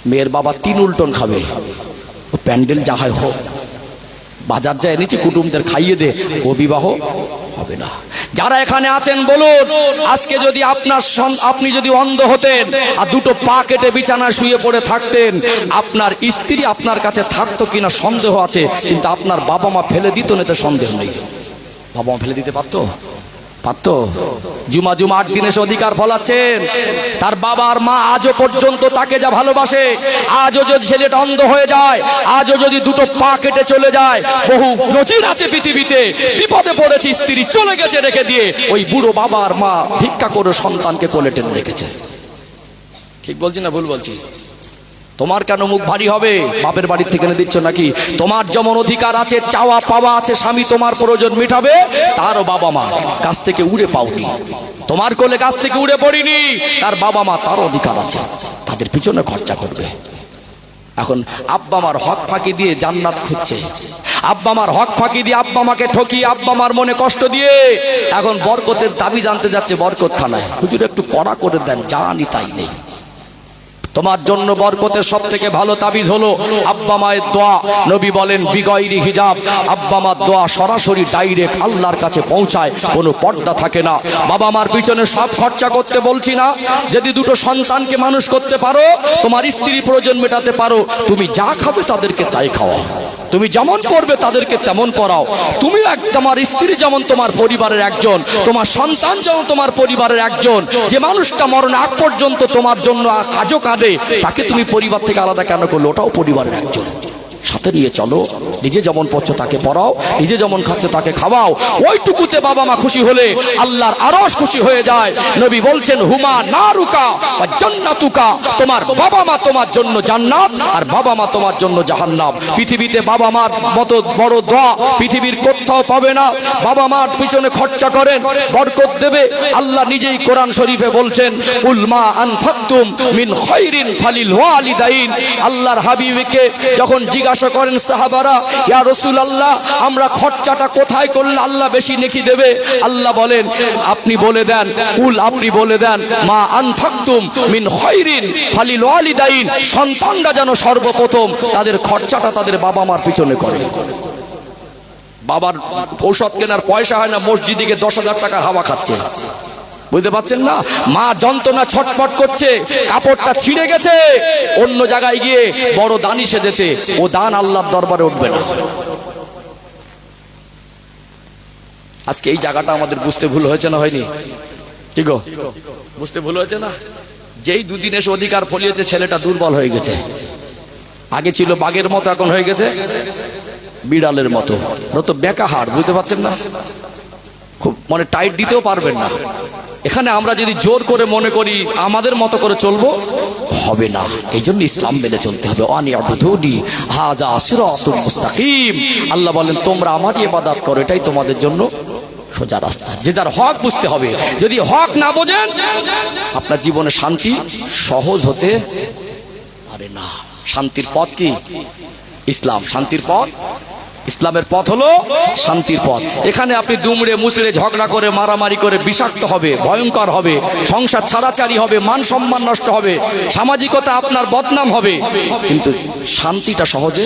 মেয়ের বাবা 3 উল্টন খাবে। ও প্যান্ডেল যা হয় হোক, বাজার যা এনেছি কুটুমদের খাইয়ে দে, ও বিবাহ হবে না। যারা এখানে আছেন বলুন, আজকে যদি আপনি যদি অন্ধ হতেন আর দুটো পা কেটে বিছানায় শুয়ে পড়ে থাকতেন, আপনার স্ত্রী আপনার কাছে থাকতো কিনা সন্দেহ আছে, কিন্তু আপনার বাবা মা ফেলে দিত না, তো সন্দেহ নেই। বাবা মা ফেলে দিতে পারতো? জুমা 8 দিন এসে অধিকার ফলাচ্ছেন। তার বাবা আর মা আজও পর্যন্ত তাকে যা ভালোবাসে, আজও যদি ছেলেটা অন্ধ হয়ে যায়, আজও যদি দুটো পা কেটে চলে যায়, বহু নজির আছে পৃথিবীতে। বিপদে পড়েছে, স্ত্রী চলে গেছে রেখে দিয়ে, ওই বুড়ো বাবা আর মা ভিক্ষা করে সন্তানকে কোলে টেনে রেখেছে। ঠিক বলছি না ভুল বলছি? তোমার কেন মুখ ভারী হবে? বাপের বাড়ি থেকে এনে দিচ্ছ নাকি? তোমার যেমন অধিকার আছে, চাওয়া পাওয়া আছে, স্বামী তোমার প্রয়োজন মিটাবে, তারও বাবা মা কাছ থেকে উড়ে পাওনি, তোমার কোলে কাছ থেকে উড়ে পড়িনি, তার বাবা মা তার অধিকার আছে, তাদের পিছনে খরচা করবে। এখন আব্বা মার হক ফাঁকি দিয়ে জান্নাত খুঁজছে, আব্বা মার হক ফাঁকি দিয়ে, আব্বা মাকে ঠকিয়ে, আব্বা মার মনে কষ্ট দিয়ে এখন বরকতের দাবি জানতে যাচ্ছে বরকত খানায়। হুজুর একটু কড়া করে দেন, জানি তাই নেই। তোমার জন্য বরকতের সব থেকে ভালো তাবিজ হলো আব্বা মায়ের দোয়া। নবী বলেন বিগয়রি হিজাব, আব্বা মার দোয়া সরাসরি ডাইরেক্ট আল্লাহর কাছে পৌঁছায়, কোনো পর্দা থাকে না। বাবা মার পিছনে সব খরচা করতে বলছি না, যদি দুটো সন্তানকে মানুষ করতে পারো, তোমার স্ত্রী প্রয়োজন মেটাতে পারো, তুমি যা খাবে তাদেরকে তাই খাওয়াও, তুমি যেমন করবে তাদেরকে তেমন করাও। তুমি তোমার স্ত্রী যেমন তোমার পরিবারের একজন, তোমার সন্তান যেমন তোমার পরিবারের একজন। যে মানুষটা মরণ আগ পর্যন্ত তোমার জন্য আজও কাঁদে, তাকে তুমি পরিবার থেকে আলাদা কেন করলো? ওটাও পরিবারের একজন, সাথে নিয়ে চলো। নিজে যেমন পড়ছো তাকে পড়াও, নিজে যেমন খাচ্ছ তাকে খাওয়াও। ওইটুকুতে বাবা মা খুশি হলে আল্লাহর আরশ খুশি হয়ে যায়। নবী বলছেন হুমা নারুকা ওয়া জান্নাতুকা, তোমার বাবা মা তোমার জন্য জান্নাত, আর বাবা মা তোমার জন্য জাহান্নাম। পৃথিবীতে বাবা মার মতো বড় দোয়া পৃথিবীর কোথাও পাবে না। বাবা মার পিছনে খরচা করেন, বরকত দেবে। আল্লাহ নিজেই কোরআন শরীফে বলছেন উলমা আনফাকতুম মিন খায়রিন ফালিল ওয়ালিদাইন। আল্লাহর হাবিবকে যখন জিজ্ঞাসা করেন সাহাবারা, ইয়া রাসূলুল্লাহ, আমরা খরচাটা কোথায় করলে আল্লাহ বেশি নেকি দেবে? আল্লাহ বলেন আপনি বলে দেন, কুল আপনি বলে দেন, মা আনফাকতুম মিন খায়রিন ফালিল ওয়ালিদাইন। সন্তানরা যেন সর্বপ্রথম তাদের খরচাটা তাদের বাবা মার পিছনে করে। বাবার ঔষধ কেনার পয়সা হয় না, মসজিদে 10,000 টাকার হাওয়া খাচ্ছে, বুঝতে পারছেন না? মা যন্ত্রণা ছটফট করছে, কাপড়টা ছিঁড়ে গেছে, অন্য জায়গায় গিয়ে বড় দানি সেজেছে, ও দান আল্লাহর দরবারে উঠবে না। আজকে এই জায়গাটা আমাদের বুঝতে ভুল হয়েছে না হয়নি? ঠিক গো, বুঝতে ভুল হয়েছে না? যেই 2 দিন এসে অধিকার ফলিয়েছে, ছেলেটা দুর্বল হয়ে গেছে। আগে ছিল বাঘের মতো, এখন হয়ে গেছে বিড়ালের মতো। ওরা তো বেকা হাড়, বুঝতে পারছেন না? খুব মানে টাইট দিতেও পারবেন না। এখানে আমরা যদি জোর করে মনে করি আমাদের মতো করে চলবো, হবে না। এই জন্য ইসলাম মেনে চলতে হবে। আনিয়াবুদুনি হাযা সিরাতুল মুস্তাকিম। আল্লাহ বলেন তোমরা আমারই ইবাদত করো, এটাই তোমাদের জন্য সোজা রাস্তা। যে যার হক বুঝতে হবে। যদি হক না বোঝেন, আপনার জীবনে শান্তি সহজ হতে পারে না। শান্তির পথ কি? ইসলাম। শান্তির পথ ইসলামের পথ হলো শান্তির পথ। এখানে আপনি দুমড়ে মুচড়ে ঝগড়া করে মারামারি করে বিষাক্ত হবে, ভয়ঙ্কর হবে, সংসার ছাড়াছাড়ি হবে, মান সম্মান নষ্ট হবে, সামাজিকতা আপনার বদনাম হবে, কিন্তু শান্তিটা সহজে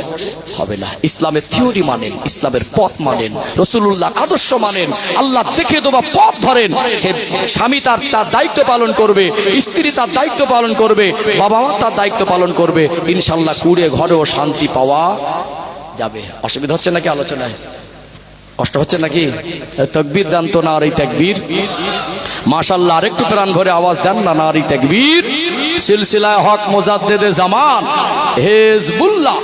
হবে না। ইসলামের থিওরি মানেন, ইসলামের পথ মানেন, রাসূলুল্লাহ আদর্শ মানেন, আল্লাহ দেখে দেওয়া পথ ধরেন, সে স্বামী তার দায়িত্ব পালন করবে, স্ত্রী তার দায়িত্ব পালন করবে, বাবা মা তার দায়িত্ব পালন করবে, ইনশাল্লাহ কুড়ে ঘরেও শান্তি পাওয়া যাবে। অসুবিধা হচ্ছে নাকি আলোচনায়? কষ্ট হচ্ছে নাকি? তাকবীর দেন তো, নারী তাকবীর। মাশাআল্লাহ, আরেকটু প্রাণ ভরে আওয়াজ দেন না, নারী তাকবীর। সিলসিলায়ে হক মুজাদ্দিদে জামান হিজবুল্লাহ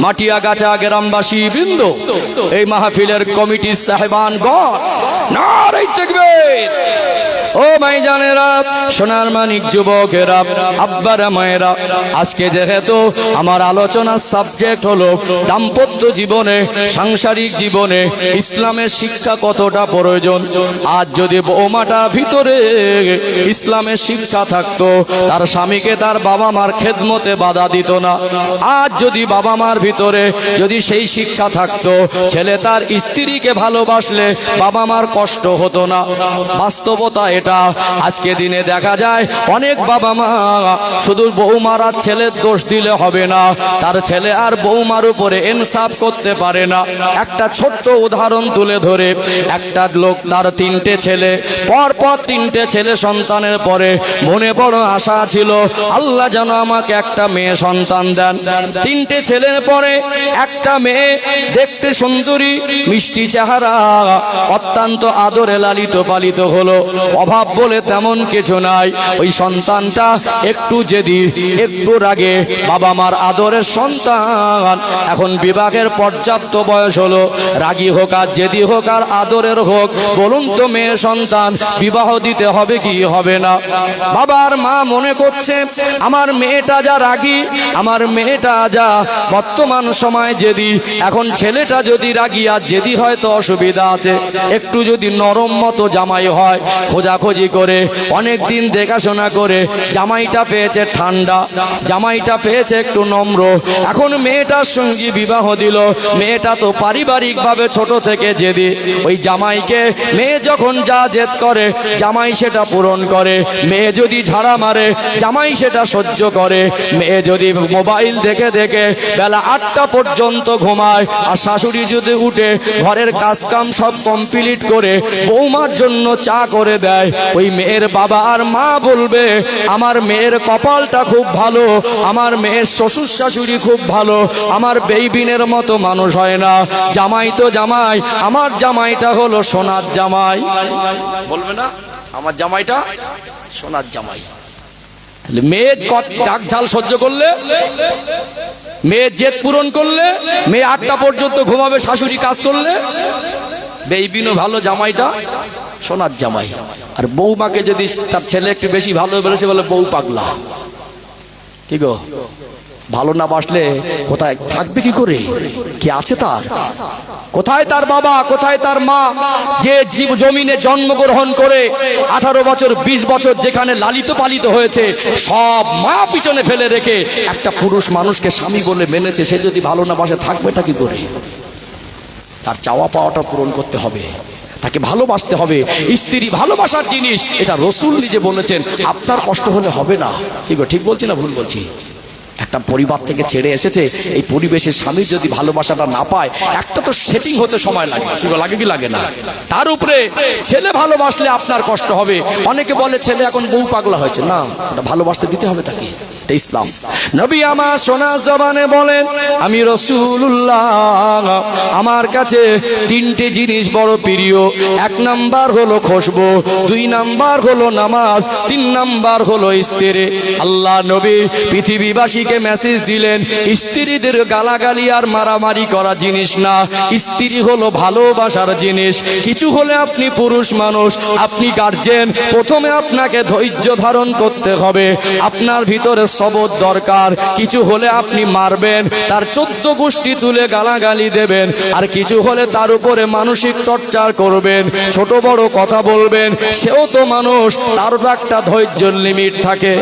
মাটিয়াগাছা গ্রামবাসী বৃন্দ, এই মাহফিলের কমিটির সাহেবানগণ, নারী তাকবীর। ও ভাইজানেরা, সোনার মানিক যুবকেরা, আব্বারা মায়েরা, আজকে যেহেতু আমার আলোচনার সাবজেক্ট হলো দাম্পত্য জীবনে, সাংসারিক জীবনে ইসলামের শিক্ষা কতটা প্রয়োজন। আজ যদি বৌমাটা ভিতরে ইসলামের শিক্ষা থাকতো, তার স্বামীকে তার বাবা মার খেদমতে বাধা দিত না। আজ যদি বাবা মার ভিতরে যদি সেই শিক্ষা থাকতো, ছেলে তার স্ত্রীকে ভালোবাসলে বাবা মার কষ্ট হতো না। বাস্তবতা এটা। আজকে দিনে দেখা যায় অনেক বাবা মা শুধু বৌমার আর ছেলের দোষ দিলে হবে না, তার ছেলে আর বৌমার উপরে ইনসাফ করতে পারে না। একটা ছোট্ট উদাহরণ তুলে ধরে, একটা লোক তার 3টে ছেলে, পরপর 3টে ছেলে সন্তানের পরে মনে বড় আশা ছিল, আল্লাহ যেন আমাকে একটা মেয়ে সন্তান দেন। 3টে ছেলের পরে একটা মেয়ে, দেখতে সুন্দরী, মিষ্টি চেহারা, অত্যন্ত আদরে লালিত পালিত হলো। অভাব বলে তেমন কিছু নাই। ওই সন্তানটা একটু জেদি, একটু রাগে, বাবা মার আদরের সন্তান, এখন বিবাহের পর্যাপ্ত বয়স হলো। রাগী হোক আর জেদি হোক আর আদরের হোক, বলুন তো মেয়ে সন্তান বিবাহ দিতে হবে কি হবে না? বাবার মা মনে করছে আমার মেয়েটা যা রাগী, আমার মেয়েটা যা বর্তমান সময় জেদি, এখন ছেলেটা যদি রাগী আর জেদি হয় তো অসুবিধা আছে। একটু যদি নরম মতো জামাই হয়, খোঁজাখুঁজি করে অনেক দিন দেখাশোনা করে জামাইটা পেয়েছে ঠান্ডা, জামাইটা পেয়েছে একটু নম্র, এখন মেয়েটার সঙ্গে বিবাহ দিল। মেয়েটা তো পারিবারিক ভাবে ছোট থেকে জেদি, ওই জামাইকে মেয়ে যখন যা জেদ করে জামাই সেটা পূরণ করে। মেয়ে যদি ঝাড়া মারে জামাই সেটা সহ্য করে। মেয়ে যদি মোবাইল দেখে দেখে বেলা 8টা পর্যন্ত ঘুমায়, আর শাশুড়ি যদি উঠে ঘরের কাজকাম সব কমপ্লিট করে বৌমার জন্য চা করে দেয়, ওই মেয়ের বাবা আর মা বলবে আমার মেয়ের কপালটা খুব ভালো, আমার মেয়ের শ্বশুর শাশুড়ি খুব ভালো, আমার বেইবিনের মতো মানুষ হয় না। জামাই তো জামাই, আমার জামাইটা হলো সোনার জামাই, বলবে না আমার জামাইটা সোনার জামাই। তাহলে মেয়ে ডাক ঝাল সহ্য করলে, মেয়ে জেদ পূরণ করলে, মেয়ে 8টা পর্যন্ত ঘুমাবে শাশুড়ি কাজ করলে, বেইবিনও ভালো, জামাইটা সোনার জামাই। আর বৌমাকে যদি তার ছেলে একটু বেশি ভালোবেসে বলে বউ পাগলা, কি গো, ভালো না বাসলে কোথায় থাকবে কি করে? কি আছে তার? কোথায় তার বাবা, কোথায় তার মা, যে জমিনে জন্মগ্রহণ করে 18 বছর 20 বছর যেখানে লালিত পালিত হয়েছে, সব মা পিছনে ফেলে রেখে একটা পুরুষ মানুষকে স্বামী বলে মেনেছে, সে যদি ভালো না বাসে থাকবেটা কি করে? তার চাওয়া পাওয়াটা পূরণ করতে হবে, তাকে ভালোবাসতে হবে। স্ত্রী ভালোবাসার জিনিস, এটা রাসূল নিজে বলেছেন। আপনার কষ্ট হলে হবে না। ঠিক বলছি না ভুল বলছি? একটা পরিবার থেকে ছেড়ে এসেছে, এই পরিবেশের স্বামীর যদি ভালোবাসাটা না পায়, একটা তো সেটিং হতে সময় লাগে, লাগে কি লাগে না? তার উপরে ছেলে ভালোবাসলে আপনার কষ্ট হবে। অনেকে বলে ছেলে এখন বউ পাগলা হয়েছে, না, ওটা ভালোবাসতে দিতে হবে তাকে। ইসলাম নবী আমার সোনা জবানে বলেন, আমি রাসূলুল্লাহ, আমার কাছে 3টে জিনিস বড় প্রিয়। 1 নাম্বার হলো খুশবু, 2 নাম্বার হলো নামাজ, 3 নাম্বার হলো স্ত্রী। আল্লাহ নবী পৃথিবীবাসীকে মেসেজ দিলেন, স্ত্রীদের গালাগালি আর মারামারি করা জিনিস না, স্ত্রী হলো ভালোবাসার জিনিস। কিছু হলে আপনি পুরুষ মানুষ, আপনি গার্জেন, প্রথমে আপনাকে ধৈর্য ধারণ করতে হবে, আপনার ভিতরে সবর দরকার। কিছু হলে আপনি মারবেন, তার 14 গোষ্ঠী তুলে গালাগালি দেবেন, আর কিছু হলে তার উপরে মানসিক টর্চার করবেন, ছোট বড় কথা বলবেন। সেও তো মানুষ, তারও একটা ধৈর্যের লিমিট থাকে।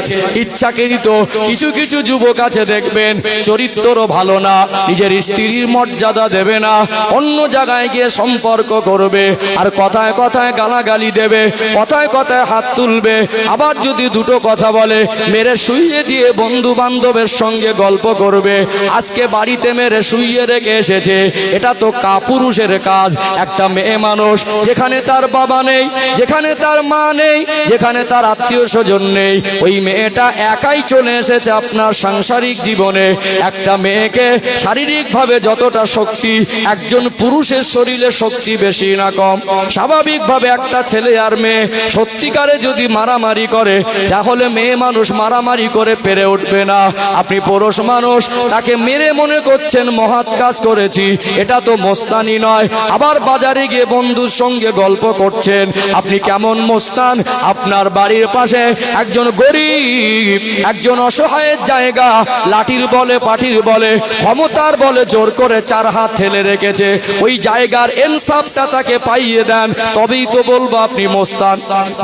ইচ্ছাকৃত কিছু কিছু যুবক আছে দেখবেন চরিত্রও ভালো না, নিজের স্ত্রীর মর্যাদা দেবে না, অন্য জায়গায় গিয়ে সম্পর্ক করবে, আর কথায় কথায় গালাগালি দেবে, কথায় কথায় হাত তুলবে। আবার যদি দুটো কথা বলে মেরে শুইয়ে দিয়ে বন্ধু বান্ধবের সঙ্গে গল্প করবে। আজকে বাড়িতে মেরে শুইয়ে রেখে এসেছে, এটা তো কাপুরুষের কাজ। একটা মেয়ে মানুষ যেখানে তার বাবা নেই, যেখানে তার মা নেই, যেখানে তার আত্মীয় স্বজন নেই, ওই মেয়েটা একাই চলে এসেছে আপনার সাংসারিক জীবনে। একটা মেয়েকে শারীরিকভাবে যতটা শক্তি, একজন পুরুষের শরীরে শক্তি বেশি না কম। স্বাভাবিকভাবে একটা ছেলে আর মেয়ে সত্যিকারে যদি মারামারি করে, তাহলে মেয়ে মানুষ মারামারি করে পেরে উঠবে না। আপনি পুরুষ মানুষ, তাকে মেরে মনে করছেন মহৎ কাজ করেছি, এটা তো মোস্তানি নয়। আবার বাজারে গিয়ে বন্ধুর সঙ্গে গল্প করছেন, আপনি কেমন মোস্তান? আপনার বাড়ির পাশে একজন গরিব, একজন অসহায়ের জায়গা লাঠির বলে, পাঠির বলে, ক্ষমতার বলে জোর করে 4 হাত ঠেলে রেখেছে, ওই জায়গার ইনসাফটা তাকে পাইয়ে দেন, তবেই তো বলবো আপনি মোস্তান।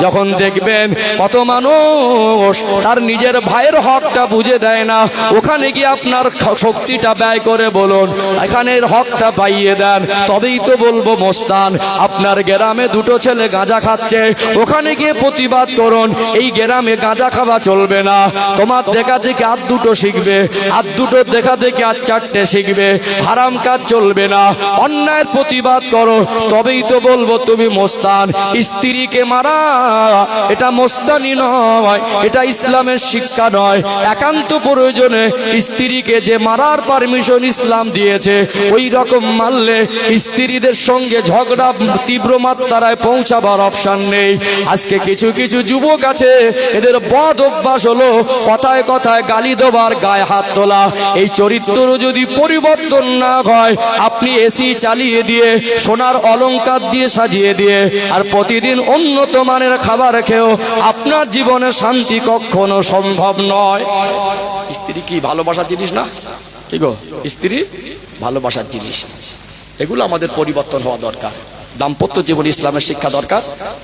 যখন দেখবেন কত মানুষ তার নিজের ভাইয়ের হকটা বুঝে দেয় না, ওখানে গিয়ে আপনার শক্তিটা ব্যয় করে বলুন এখানের হকটা পাইয়ে দেন, তবেই তো বলবো মোস্তান। আপনার গ্রামে দুটো ছেলে গাঁজা খাচ্ছে, ওখানে গিয়ে প্রতিবাদ করুন এই গ্রামে গাঁজা খাওয়া চলবে না। তোমার দেখা দেখে আর দুটো শিখবে, আর দুটো দেখা দেখে আর 4টে শিখবে, হারাম কাজ চলবে না। অন্যায়ের প্রতিবাদ করো, তবেই তো বলবো তুমি মোস্তান। স্ত্রীকে মারা এটা মোস্তানি নয়, এটা ইসলামের শিক্ষা নয়। একান্ত প্রয়োজনে স্ত্রীকে যে মারার পারমিশন ইসলাম দিয়েছে, ওই রকম মারলে স্ত্রীদের সঙ্গে ঝগড়া তীব্র মাত্রায় পৌঁছাবার অপশন নেই। আজকে কিছু কিছু যুবক আছে, এদের বদ অভ্যাস হলো কথায় কথায় গালি দেবার, গায়ে হাত তোলা। এই চরিত্র যদি পরিবর্তন না হয়, আপনি এসি চালিয়ে দিয়ে, সোনার অলংকার দিয়ে সাজিয়ে দিয়ে, আর প্রতিদিন উন্নত মানের খাবার খেয়েও আপনার জীবনে শান্তি কখনো সম্ভব নয়। স্ত্রী কি ভালোবাসার জিনিস না? কি গো, স্ত্রী ভালোবাসার জিনিস। এগুলো আমাদের পরিবর্তন হওয়া দরকার। দাম্পত্য জীবন ইসলামের শিক্ষা দরকার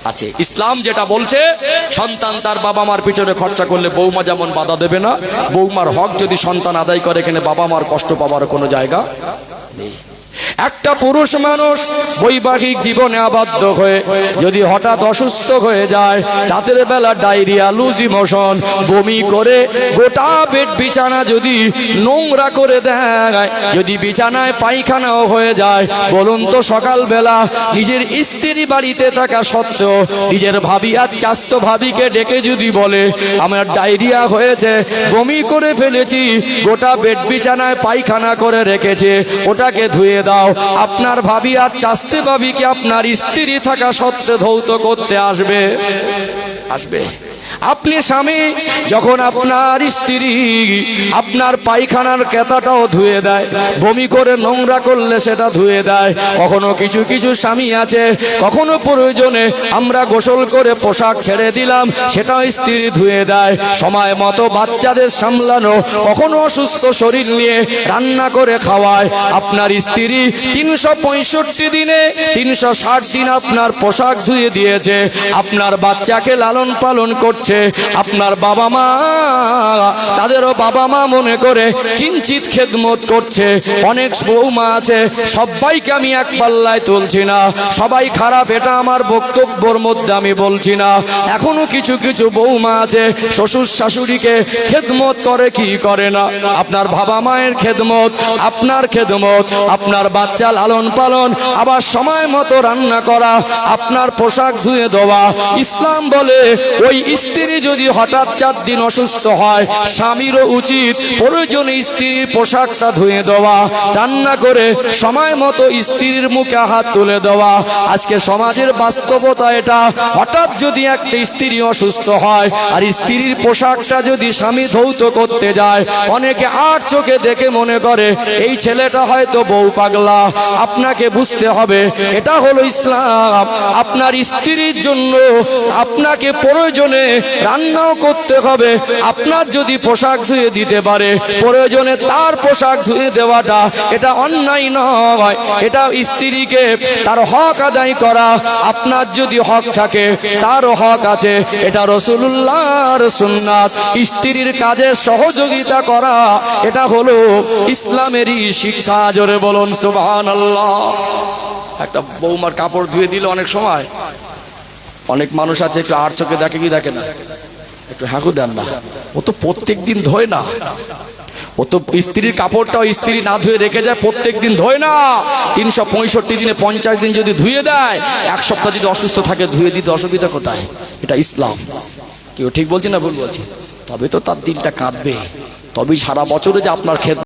আছে। ইসলাম যেটা বলছে, সন্তান তার বাবা মার পিছনে খরচা করলে বৌমা যেমন বাধা দেবে না, বৌমার হক যদি সন্তান আদায় করে, এখানে বাবা মার কষ্ট পাবার কোনো জায়গা নেই। একটা পুরুষ মানুষ বৈবাহিক জীবনে আবদ্ধ হয়ে যদি হঠাৎ অসুস্থ হয়ে যায়, রাতের বেলা ডায়রিয়া, লুজ মোশন, বমি করে গোটা বেড বিছানা যদি নোংরা করে দেয়, যদি বিছানায় পায়খানাও হয়ে যায়, বলুন তো সকালবেলা নিজের স্ত্রী বাড়িতে থাকা সত্ত্বেও নিজের ভাবি আর চাস্তো ভাবিকে ডেকে যদি বলে আমার ডায়রিয়া হয়েছে, বমি করে ফেলেছি, গোটা বেড বিছানায় পায়খানা করে রেখেছে, ওটাকে ধুয়ে দাও, আপনার ভাবি আর চাস্তে ভাবিকে আপনার স্ত্রী থাকা সত্ত্বেও ধৌত করতে আসবে? আসবে? আপনি স্বামী যখন আপনার স্ত্রী আপনার পায়খানার কেতাটাও ধুয়ে দেয়, বমি করে নোংরা করলে সেটা ধুয়ে দেয়। কখনো কিছু কিছু স্বামী আছে, কখনো প্রয়োজনে আমরা গোসল করে পোশাক ছেড়ে দিলাম, সেটাও স্ত্রী ধুয়ে দেয়। সময় মতো বাচ্চাদের সামলানো, কখনো অসুস্থ শরীর নিয়ে রান্না করে খাওয়ায়। আপনার স্ত্রী 365 দিনে 360 দিন আপনার পোশাক ধুয়ে দিয়েছে, আপনার বাচ্চাকে লালন পালন করছে। আপনার বাবা মা তাদেরও বাবা মা মনে করে কিঞ্চিত খেদমত করছে। অনেক বৌমা আছে, সবাইকে আমি এক পাল্লায় তুলছি না, সবাই খারাপ এটা আমার বক্তব্যের মধ্যে আমি বলছি না। এখনো কিছু কিছু বৌমা আছে শ্বশুর শাশুড়িকে খেদমত করে, কি করে না? আপনার বাবা মায়ের খেদমত, আপনার খেদমত, আপনার বাচ্চা লালন পালন, আবার সময় মতো রান্না করা, আপনার পোশাক ধুয়ে দেওয়া। ইসলাম বলে ওই স্ত্রী যদি হঠাৎ 4 দিন অসুস্থ হয়, স্বামীরও উচিত প্রয়োজনে স্ত্রীর পোশাকটা ধুয়ে দেওয়া, রান্না করে সময় মতো স্ত্রীর মুখে হাত তুলে দেওয়া। আজকে সমাজের বাস্তবতা এটা। হঠাৎ যদি একটা স্ত্রী অসুস্থ হয় আর স্ত্রীর পোশাকটা যদি স্বামী ধৌত করতে যায়, অনেকে আর চোখে দেখে মনে করে এই ছেলেটা হয়তো বউ পাগলা। আপনাকে বুঝতে হবে এটা হলো ইসলাম। আপনার স্ত্রীর জন্য আপনাকে প্রয়োজনে রান্নাও করতে হবে। আপনার যদি পোশাক ধুয়ে দিতে পারে, প্রয়োজনে তার পোশাক ধুয়ে দেওয়াটা এটা অন্যায় নয়, এটা স্ত্রীকে তার হক আদায় করা। আপনার যদি হক থাকে, তারও হক আছে, এটা রাসূলুল্লাহর সুন্নাত। স্ত্রীর কাজে সহযোগিতা করা এটা হলো ইসলামেরই শিক্ষা। জোরে বলুন সুবহানাল্লাহ। একটা বৌমার কাপড় ধুয়ে দিলে অনেক সময় অনেক মানুষ আছে একটু আর চোখে দেখে কি দেখে না, একটু হাঁকু দেন না। ও তো প্রত্যেক দিন ধোয় না, ও তো স্ত্রীর কাপড়টাও স্ত্রী না ধুয়ে রেখে যায়, প্রত্যেক দিন ধোয় না। 365 দিনে 50 দিন যদি ধুয়ে দেয়, এক সপ্তাহ যদি অসুস্থ থাকে ধুয়ে দিতে অসুবিধা কোথায়? এটা ইসলাম। কেউ ঠিক বলছি না ভুল বলছি? তবে তো তার দিনটা কাঁদবে, তবেই সারা বছরে যে আপনার ক্ষেত্রে